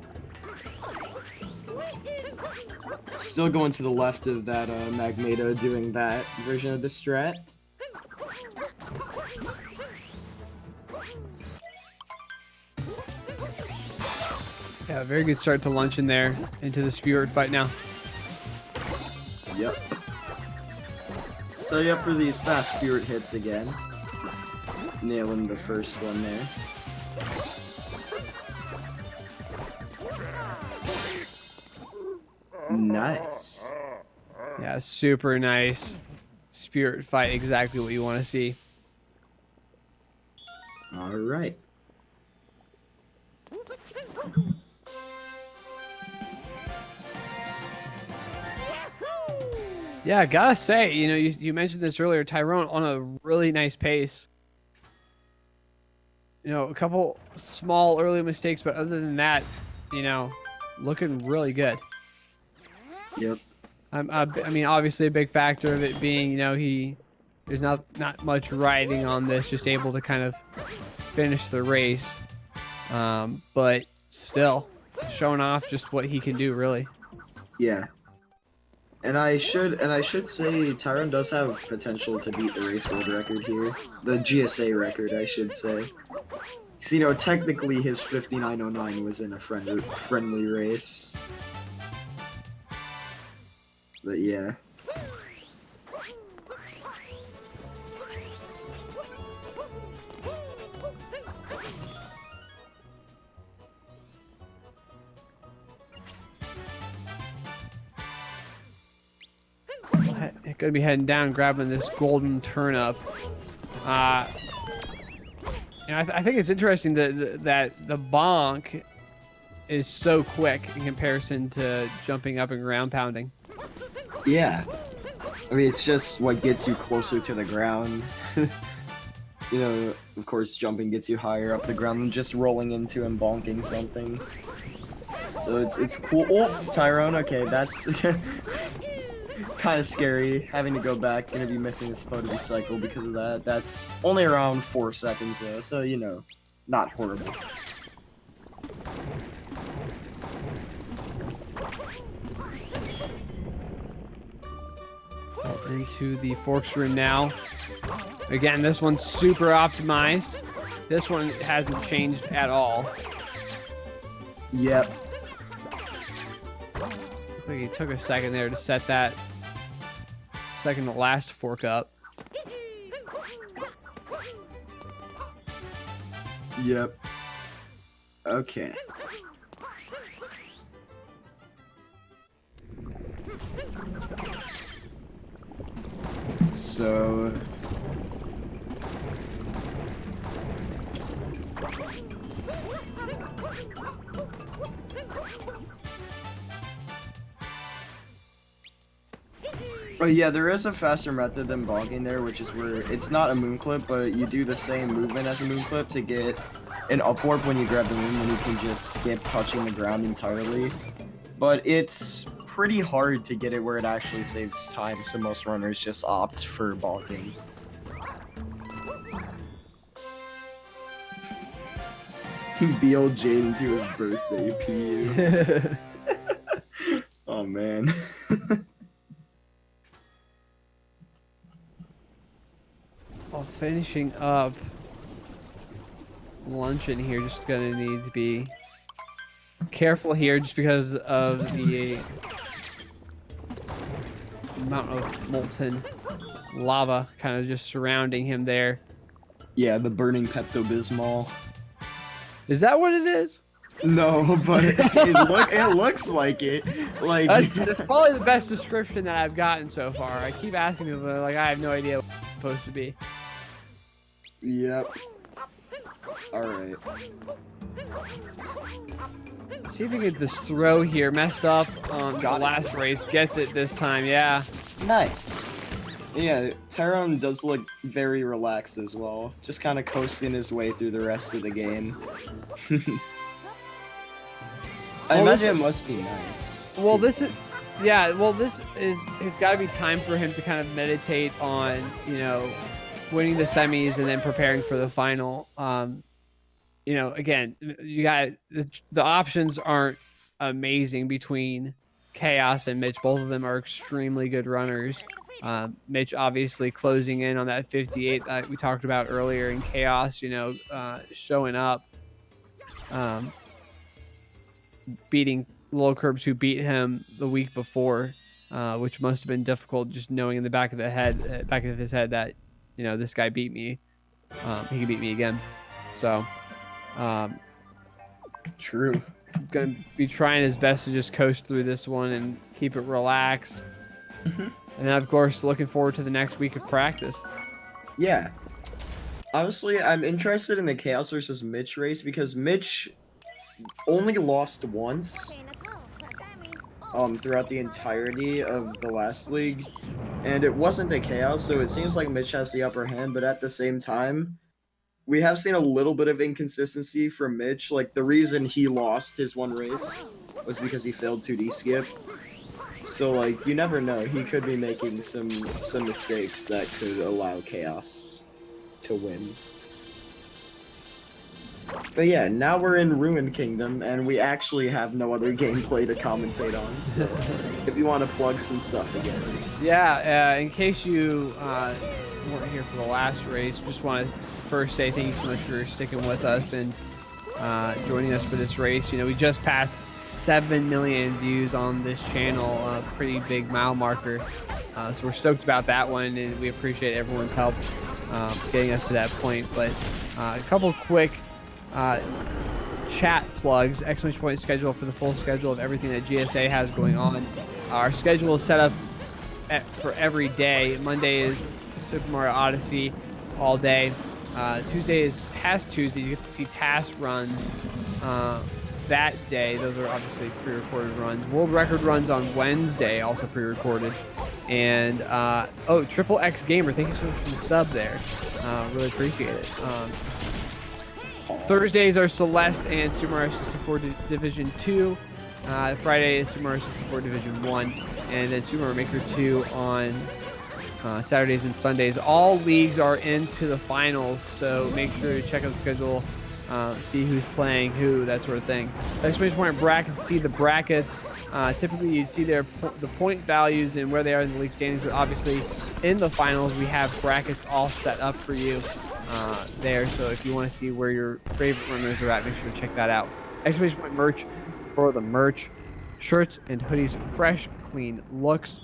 Still going to the left of that Magneto doing that version of the strat. Yeah, very good start to luncheon there into the Speedrun fight now. Yep. So up for these fast Spirit hits again. Nailing the first one there. Nice. Yeah, super nice Spirit fight, exactly what you want to see. All right. Yeah, gotta say, you know, you mentioned this earlier, Tyrone on a really nice pace. You know, a couple small early mistakes, but other than that, you know, looking really good. Yep. I mean, obviously a big factor of it being, you know, there's not much riding on this, just able to kind of finish the race. But still, showing off just what he can do, really. Yeah. And I should say Tyrone does have potential to beat the race world record here. The GSA record, I should say. Because, you know, technically his 5909 was in a friendly race. But yeah. Gonna be heading down, grabbing this golden turnip. And I think it's interesting that the bonk is so quick in comparison to jumping up and ground pounding. Yeah. I mean, it's just what gets you closer to the ground. You know, of course, jumping gets you higher up the ground than just rolling into and bonking something. So it's cool. Oh, TYRN, okay, that's kind of scary. Having to go back, gonna be missing the spot to recycle because of that. That's only around 4 seconds though, so you know, not horrible. Into the forks room now. Again, this one's super optimized. This one hasn't changed at all. Yep. Looks like he took a second there to set that second to last fork up. Yep. Okay. So oh yeah, there is a faster method than bonking there, which is where it's not a moon clip, but you do the same movement as a moon clip to get an up warp when you grab the moon, and you can just skip touching the ground entirely. But it's pretty hard to get it where it actually saves time, so most runners just opt for bonking. He BL Jaden to his birthday, PU. Oh man. Well, finishing up luncheon here, just gonna need to be careful here just because of the amount of molten lava kind of just surrounding him there. Yeah, the burning Pepto-Bismol. Is that what it is? No, but it looks like it. Like that's probably the best description that I've gotten so far. I keep asking people, like, I have no idea what it's supposed to be. Yep. Alright. See if we can get this throw here. Messed up on the last race. Gets it this time, yeah. Nice. Yeah, TYRN does look very relaxed as well. Just kind of coasting his way through the rest of the game. I imagine it must be nice. Well, this is... Yeah, well, this is... It's got to be time for him to kind of meditate on, you know, winning the semis and then preparing for the final. You know, again, you got... The options aren't amazing between Chaos and Mitch. Both of them are extremely good runners. Mitch obviously closing in on that 58 that we talked about earlier, in Chaos, you know, showing up, beating Low Curbs, who beat him the week before, which must have been difficult, just knowing in the back of his head that, you know, this guy beat me, he can beat me again. So true. Gonna be trying his best to just coast through this one and keep it relaxed. And then, of course, looking forward to the next week of practice. Yeah. Honestly, I'm interested in the Chaos versus Mitch race because Mitch only lost once throughout the entirety of the last league. And it wasn't a Chaos, so it seems like Mitch has the upper hand, but at the same time, we have seen a little bit of inconsistency from Mitch. Like, the reason he lost his one race was because he failed 2D skip. So, like, you never know. He could be making some mistakes that could allow Chaos to win. But yeah, now we're in Ruin Kingdom, and we actually have no other gameplay to commentate on, so if you want to plug some stuff again. Yeah, in case you weren't here for the last race, just want to first say thank you so much for sticking with us and joining us for this race. You know, we just passed 7 million views on this channel, a pretty big mile marker. So we're stoked about that one, and we appreciate everyone's help getting us to that point. But a couple quick chat plugs, exclamation point schedule for the full schedule of everything that GSA has going on. Our schedule is set up for every day. Monday is Super Mario Odyssey all day. Tuesday is Task Tuesday. You get to see task runs that day. Those are obviously pre-recorded runs. World record runs on Wednesday, also pre-recorded. And Triple X Gamer, thank you so much for the sub there. Really appreciate it. Thursdays are Celeste and Super Mario 64 Division 2. Friday is Super Mario 64 Division 1. And then Super Mario Maker 2 on Saturdays and Sundays. All leagues are into the finals, so make sure to check out the schedule, see who's playing who, that sort of thing. Exclamation point brackets, see the brackets. Typically, you'd see the point values and where they are in the league standings, but obviously in the finals, we have brackets all set up for you there. So if you want to see where your favorite runners are at, make sure to check that out. Exclamation point merch for the merch. Shirts and hoodies, fresh, clean looks.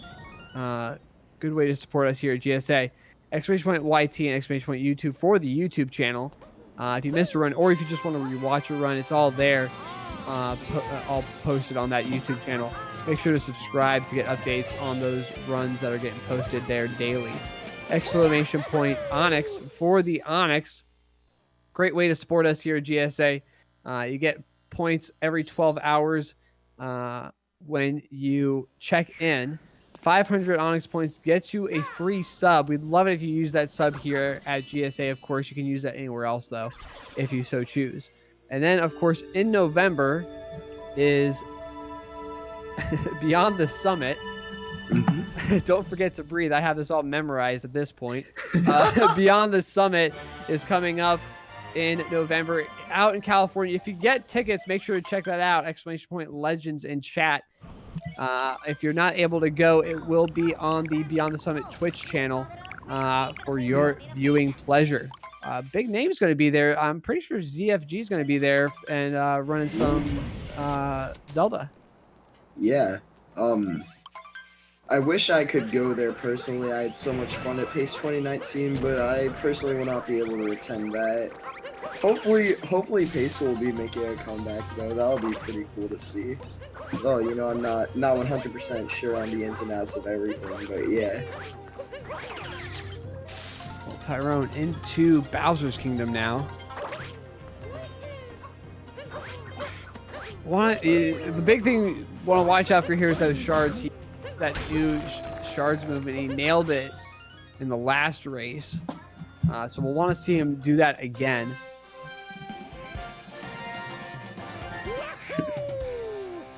Good way to support us here at GSA. Exclamation point YT and exclamation point YouTube for the YouTube channel. If you missed a run, or if you just want to rewatch a run, it's all there, all posted on that YouTube channel. Make sure to subscribe to get updates on those runs that are getting posted there daily. Exclamation point Onyx for the Onyx. Great way to support us here at GSA. You get points every 12 hours when you check in. 500 Onyx points gets you a free sub. We'd love it if you use that sub here at GSA. Of course, you can use that anywhere else, though, if you so choose. And then, of course, in November is Beyond the Summit. Mm-hmm. Don't forget to breathe. I have this all memorized at this point. Beyond the Summit is coming up in November out in California. If you get tickets, make sure to check that out. Exclamation point Legends in chat. If you're not able to go, it will be on the Beyond the Summit Twitch channel for your viewing pleasure. Big name's going to be there. I'm pretty sure ZFG is going to be there and running some Zelda. Yeah. I wish I could go there personally. I had so much fun at PACE 2019, but I personally will not be able to attend that. Hopefully PACE will be making a comeback though. That'll be pretty cool to see. Oh, you know, I'm not 100% sure on the ins and outs of everything, but yeah. Well, Tyrone into Bowser's Kingdom now. The big thing you want to watch out for here is those shards. That new shards movement, he nailed it in the last race. So we'll want to see him do that again.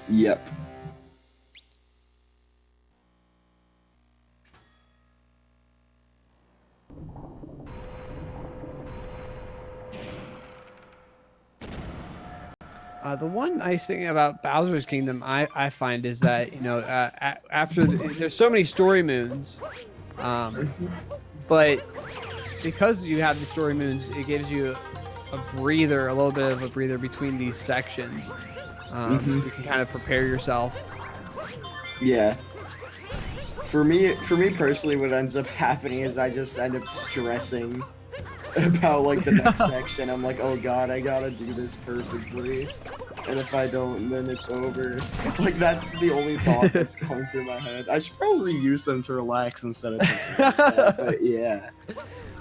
Yep. The one nice thing about Bowser's Kingdom, I find, is that, you know, there's so many story moons, but because you have the story moons, it gives you a little bit of a breather between these sections. So you can kind of prepare yourself. Yeah. For me personally, what ends up happening is I just end up stressing about like the next section. I'm like, oh god, I gotta do this perfectly, and if I don't, then it's over. Like, that's the only thought that's going through my head. I should probably use them to relax instead of thinking about that, but yeah.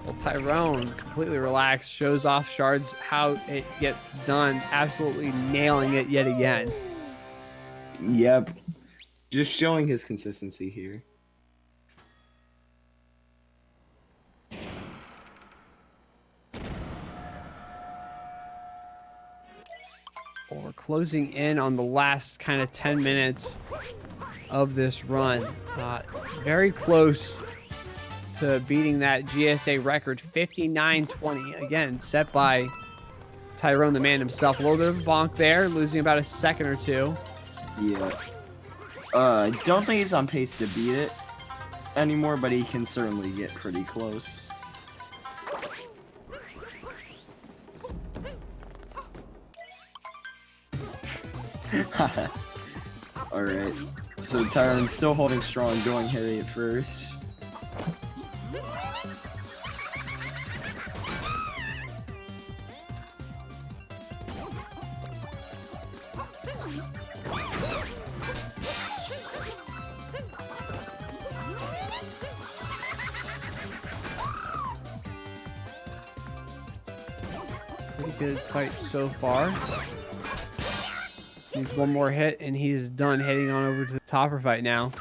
Well, Tyrone, completely relaxed, shows off shards how it gets done, absolutely nailing it yet again. Yep. Just showing his consistency here. Well, we're closing in on the last kind of 10 minutes of this run. Very close to beating that GSA record, 59-20. Again, set by Tyrone, the man himself. A little bit of a bonk there, losing about a second or two. Yeah. I don't think he's on pace to beat it anymore, but he can certainly get pretty close. Alright. So Tyron's still holding strong, going Harry at first. Pretty good fight so far. Needs one more hit, and he's done. Heading on over to the topper fight now.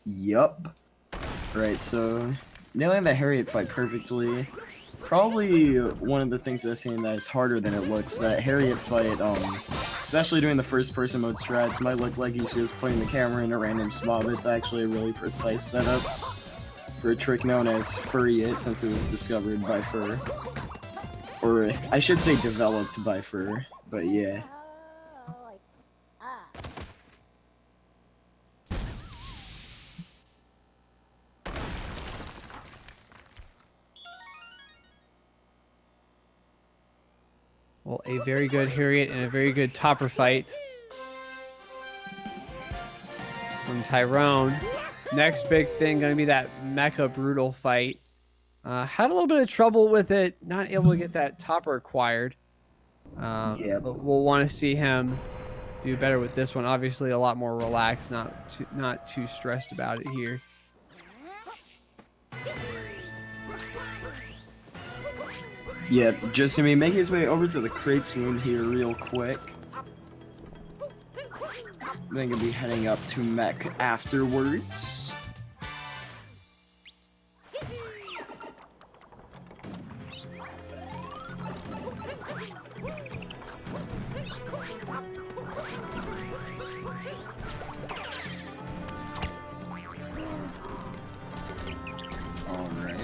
Yup. Right, so nailing the Harriet fight perfectly. Probably one of the things I've seen that is harder than it looks. That Harriet fight, especially doing the first-person mode strats, might look like he's just putting the camera in a random spot, but it's actually a really precise setup for a trick known as Furriet, since it was discovered by Fur. Or, I should say developed by Fur, but yeah. Well, a very good Harriet and a very good topper fight from Tyrone. Next big thing going to be that Mecha Brutal fight. Had a little bit of trouble with it, not able to get that topper acquired. Yeah. But we'll want to see him do better with this one. Obviously, a lot more relaxed, not too stressed about it here. Yeah, just gonna make his way over to the crate swoon here real quick. Then gonna be heading up to mech afterwards. Alright.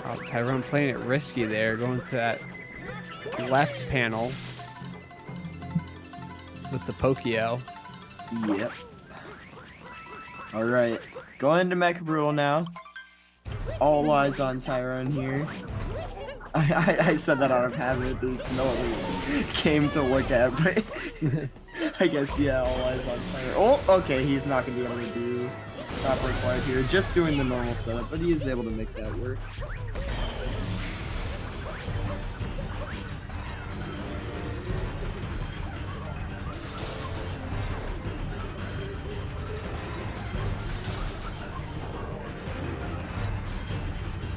Oh, Tyrone playing it risky there, going to that left panel with the Pokio. Yep. Alright. Going to Mecha Brutal now. All eyes on Tyrone here. I said that out of habit. There's no other game to look at, but I guess, yeah, all eyes on Tyrone. Oh, okay, he's not going to be able to do top required here. Just doing the normal setup, but he is able to make that work.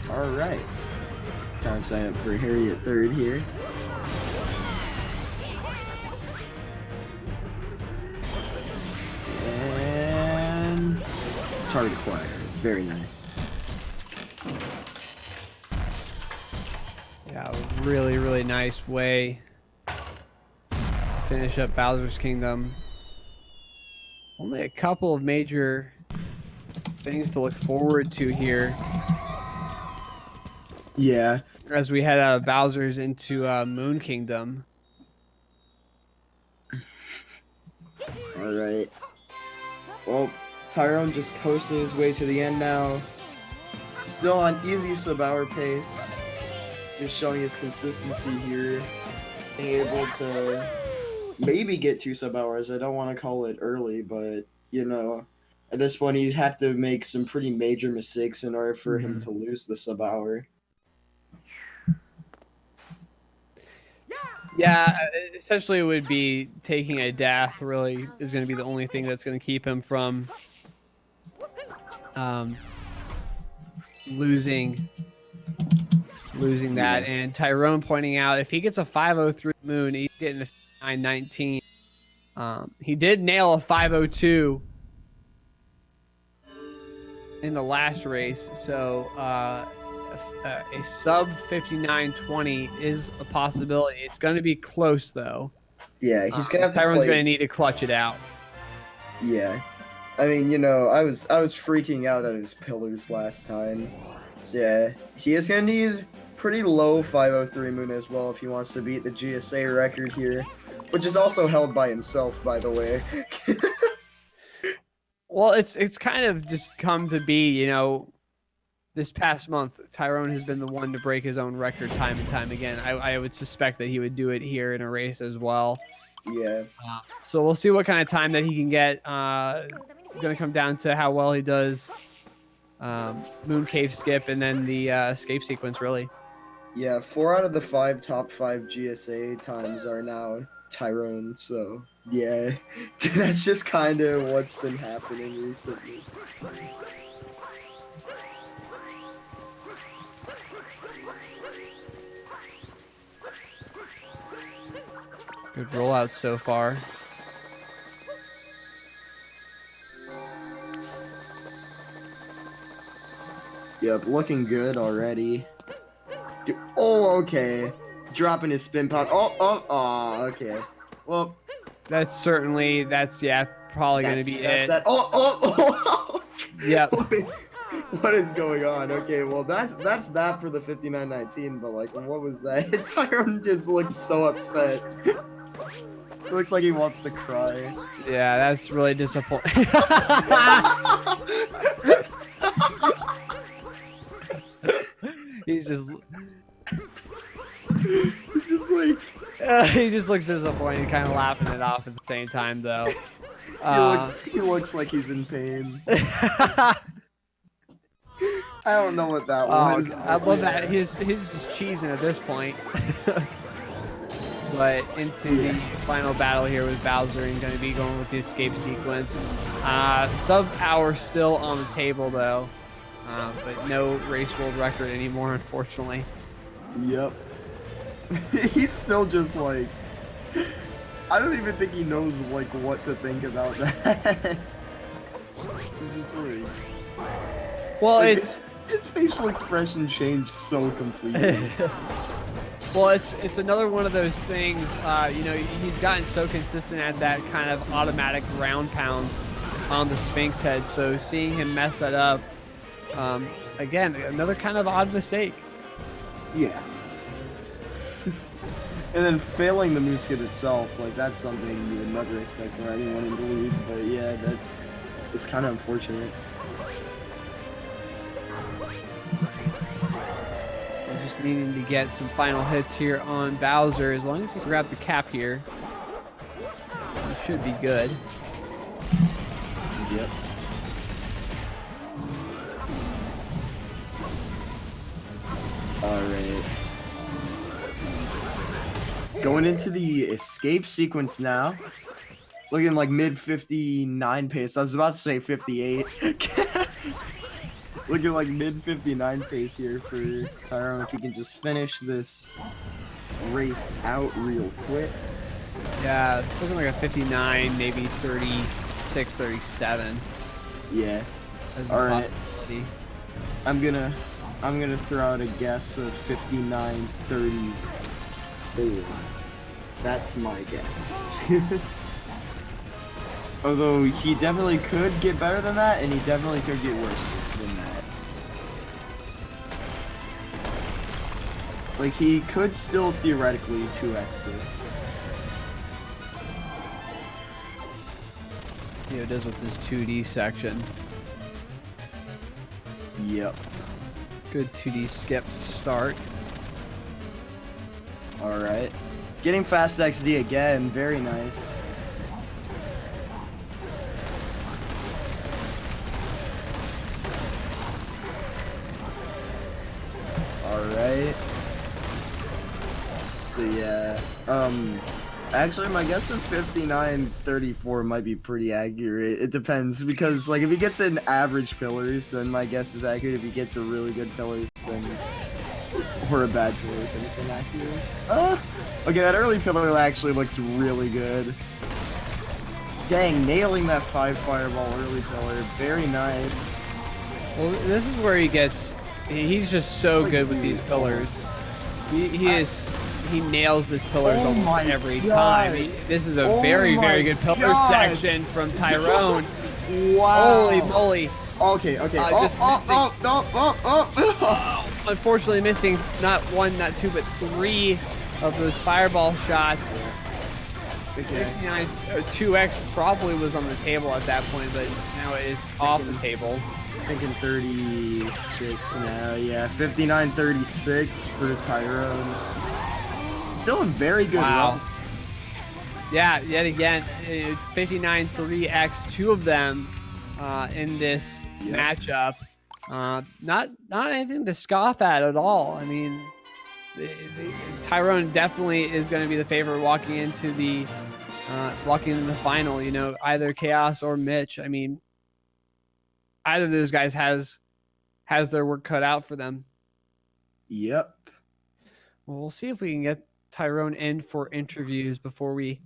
Alright. Time to sign up for Harriet third here. And target acquired. Very nice. Yeah, really, really nice way to finish up Bowser's Kingdom. Only a couple of major things to look forward to here Yeah. as we head out of Bowser's into Moon Kingdom. Alright. Well, Tyrone just coasting his way to the end now. Still on easy sub-hour pace. Just showing his consistency here. Being able to maybe get 2 sub-hours. I don't want to call it early, but, you know, at this point he'd have to make some pretty major mistakes in order for him to lose the sub-hour. Yeah, essentially it would be taking a death really is going to be the only thing that's going to keep him from losing that. And Tyrone pointing out if he gets a 503 Moon, he's getting a 919. He did nail a 502 in the last race, so a sub 59:20 is a possibility. It's going to be close though. Yeah, he's gonna have to Tyrone's play... going to need to clutch it out. Yeah, I mean, you know, I was freaking out at his pillars last time. So yeah, he is gonna need pretty low 503 Moon as well if he wants to beat the GSA record here, which is also held by himself, by the way. Well, it's kind of just come to be, you know. This past month, Tyrone has been the one to break his own record time and time again. I would suspect that he would do it here in a race as well. Yeah. So we'll see what kind of time that he can get. It's going to come down to how well he does Moon Cave skip and then the escape sequence, really. Yeah, 4 out of the 5 top 5 GSA times are now Tyrone. So yeah, that's just kind of what's been happening recently. Good rollout so far. Yep, looking good already. Oh, okay. Dropping his spin pod. Oh, okay. Well, That's probably gonna be that's it. that. Oh. Yep. Wait, what is going on? Okay, well that's that for the 59-19. But like, what was that? Tyrone just looks so upset. It looks like he wants to cry. Yeah, that's really disappointing. He's just It's just like he just looks disappointed, kind of laughing it off at the same time, though. he looks like he's in pain. I don't know what that was. I love that he's just cheesing at this point. But into the final battle here with Bowser, and going to be going with the escape sequence. Sub-hour still on the table, though. But no race world record anymore, unfortunately. Yep. He's still just like, I don't even think he knows like what to think about that. He's just like, Well, like, it's his facial expression changed so completely. well, it's another one of those things. You know, he's gotten so consistent at that kind of automatic ground pound on the Sphinx head. So seeing him mess that up, again, another kind of odd mistake. Yeah. And then failing the moose skip itself, like that's something you would never expect from anyone in the league. But yeah, it's kind of unfortunate. We're just needing to get some final hits here on Bowser. As long as he can grab the cap here, he should be good. Yep. Alright. Going into the escape sequence now. Looking like mid 59 pace. I was about to say 58. Looking like mid 59 pace here for Tyrone. If he can just finish this race out real quick. Yeah, it's looking like a 59, maybe 36, 37. Yeah. As a Alright. possibility. I'm gonna throw out a guess of 59-34. That's my guess. Although he definitely could get better than that, and he definitely could get worse than that. Like he could still theoretically 2x this. See what it does with this 2D section. Yep. Good 2D skip start. Alright. Getting fast XD again, very nice. Alright. So yeah. Actually my guess of 59-34 might be pretty accurate. It depends because like if he gets an average pillars, then my guess is accurate. If he gets a really good pillars, then or a bad pillars, then it's inaccurate. Okay, that early pillar actually looks really good. Dang, nailing that 5 fireball early pillar. Very nice. Well, this is where he's just so good with these pillars. He nails this pillars almost every time. This is a very good pillar section from Tyrone. Wow. Holy moly. Okay. Unfortunately missing not 1, not 2, but 3 of those fireball shots. Okay. 2x probably was on the table at that point, but now it is off the table. Thinking 36 now, yeah. 59-36 for Tyrone. Still a very good run. Yeah, yet again, 59 3x, 2 of them in this matchup. Not anything to scoff at all. I mean, Tyrone definitely is going to be the favorite walking into the final. You know, either Chaos or Mitch. I mean, either of those guys has their work cut out for them. Yep. Well, we'll see if we can get Tyrone in for interviews before we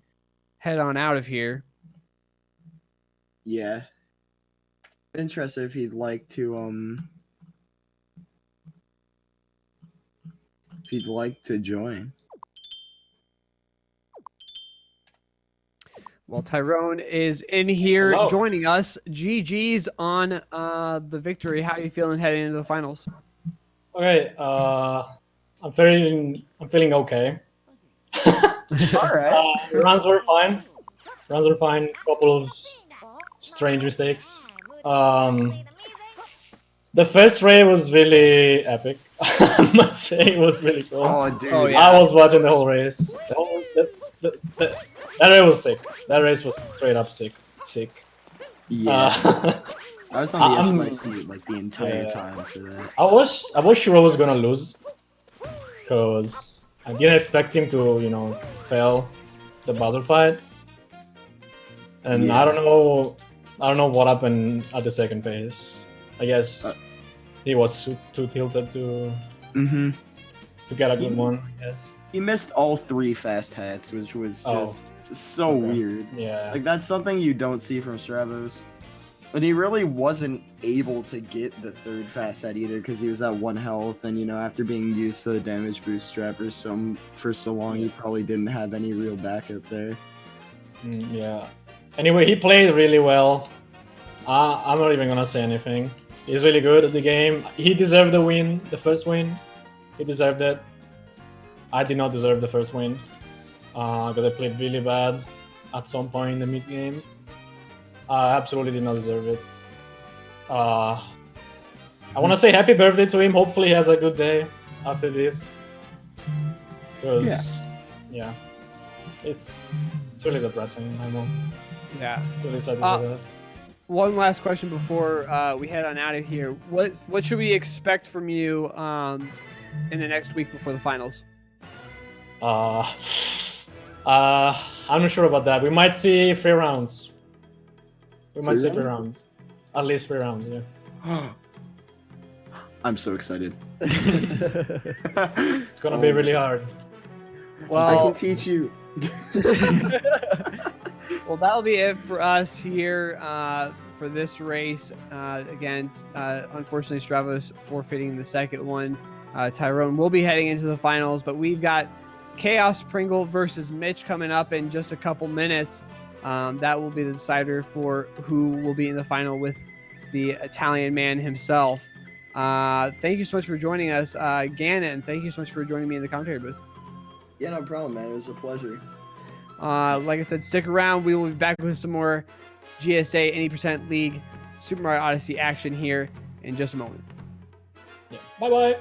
head on out of here. Yeah. Interested if he'd like to join. Well, Tyrone is in here Hello. joining us. GG's on the victory. How are you feeling heading into the finals? Okay, I'm feeling okay. All right. Runs were fine. Couple of strange mistakes. The first raid was really epic. I must say it was really cool. Oh, dude. Oh, yeah. I was watching the whole race. That race was sick. That race was straight up sick. Yeah. I was on the edge of my I'm- seat like the entire time for that. I was sure I was gonna lose because I didn't expect him to, fail the buzzer fight. And Yeah. I don't know what happened at the second phase. I guess he was too tilted to get a good one. I guess. He missed all 3 fast hats, which was just so Okay. weird. Yeah. Like, that's something you don't see from Stravos. But he really wasn't able to get the 3rd fast set either because he was at 1 health, and after being used to the damage boost strat for so long, he probably didn't have any real backup there. Yeah. Anyway, he played really well. I'm not even gonna say anything. He's really good at the game. He deserved the win, the first win. He deserved it. I did not deserve the first win because I played really bad at some point in the mid game. I absolutely did not deserve it. I want to say happy birthday to him. Hopefully, he has a good day after this. Because, yeah, it's really depressing. I know. Yeah. It's really sad to say that. One last question before we head on out of here. What should we expect from you in the next week before the finals? I'm not sure about that. We might see 3 rounds. We might see 3 rounds. At least 3 rounds, yeah. I'm so excited. It's gonna be really hard. Well, I can teach you. Well, that'll be it for us here for this race. Again, unfortunately, Stravos forfeiting the second one. Tyrone will be heading into the finals, but we've got Chaos Pringle versus Mitch coming up in just a couple minutes. That will be the decider for who will be in the final with the Italian man himself. Thank you so much for joining us, Gannon. Thank you so much for joining me in the commentary booth. Yeah, no problem, man. It was a pleasure. Like I said, stick around. We will be back with some more GSA 80% League Super Mario Odyssey action here in just a moment. Yeah. Bye-bye.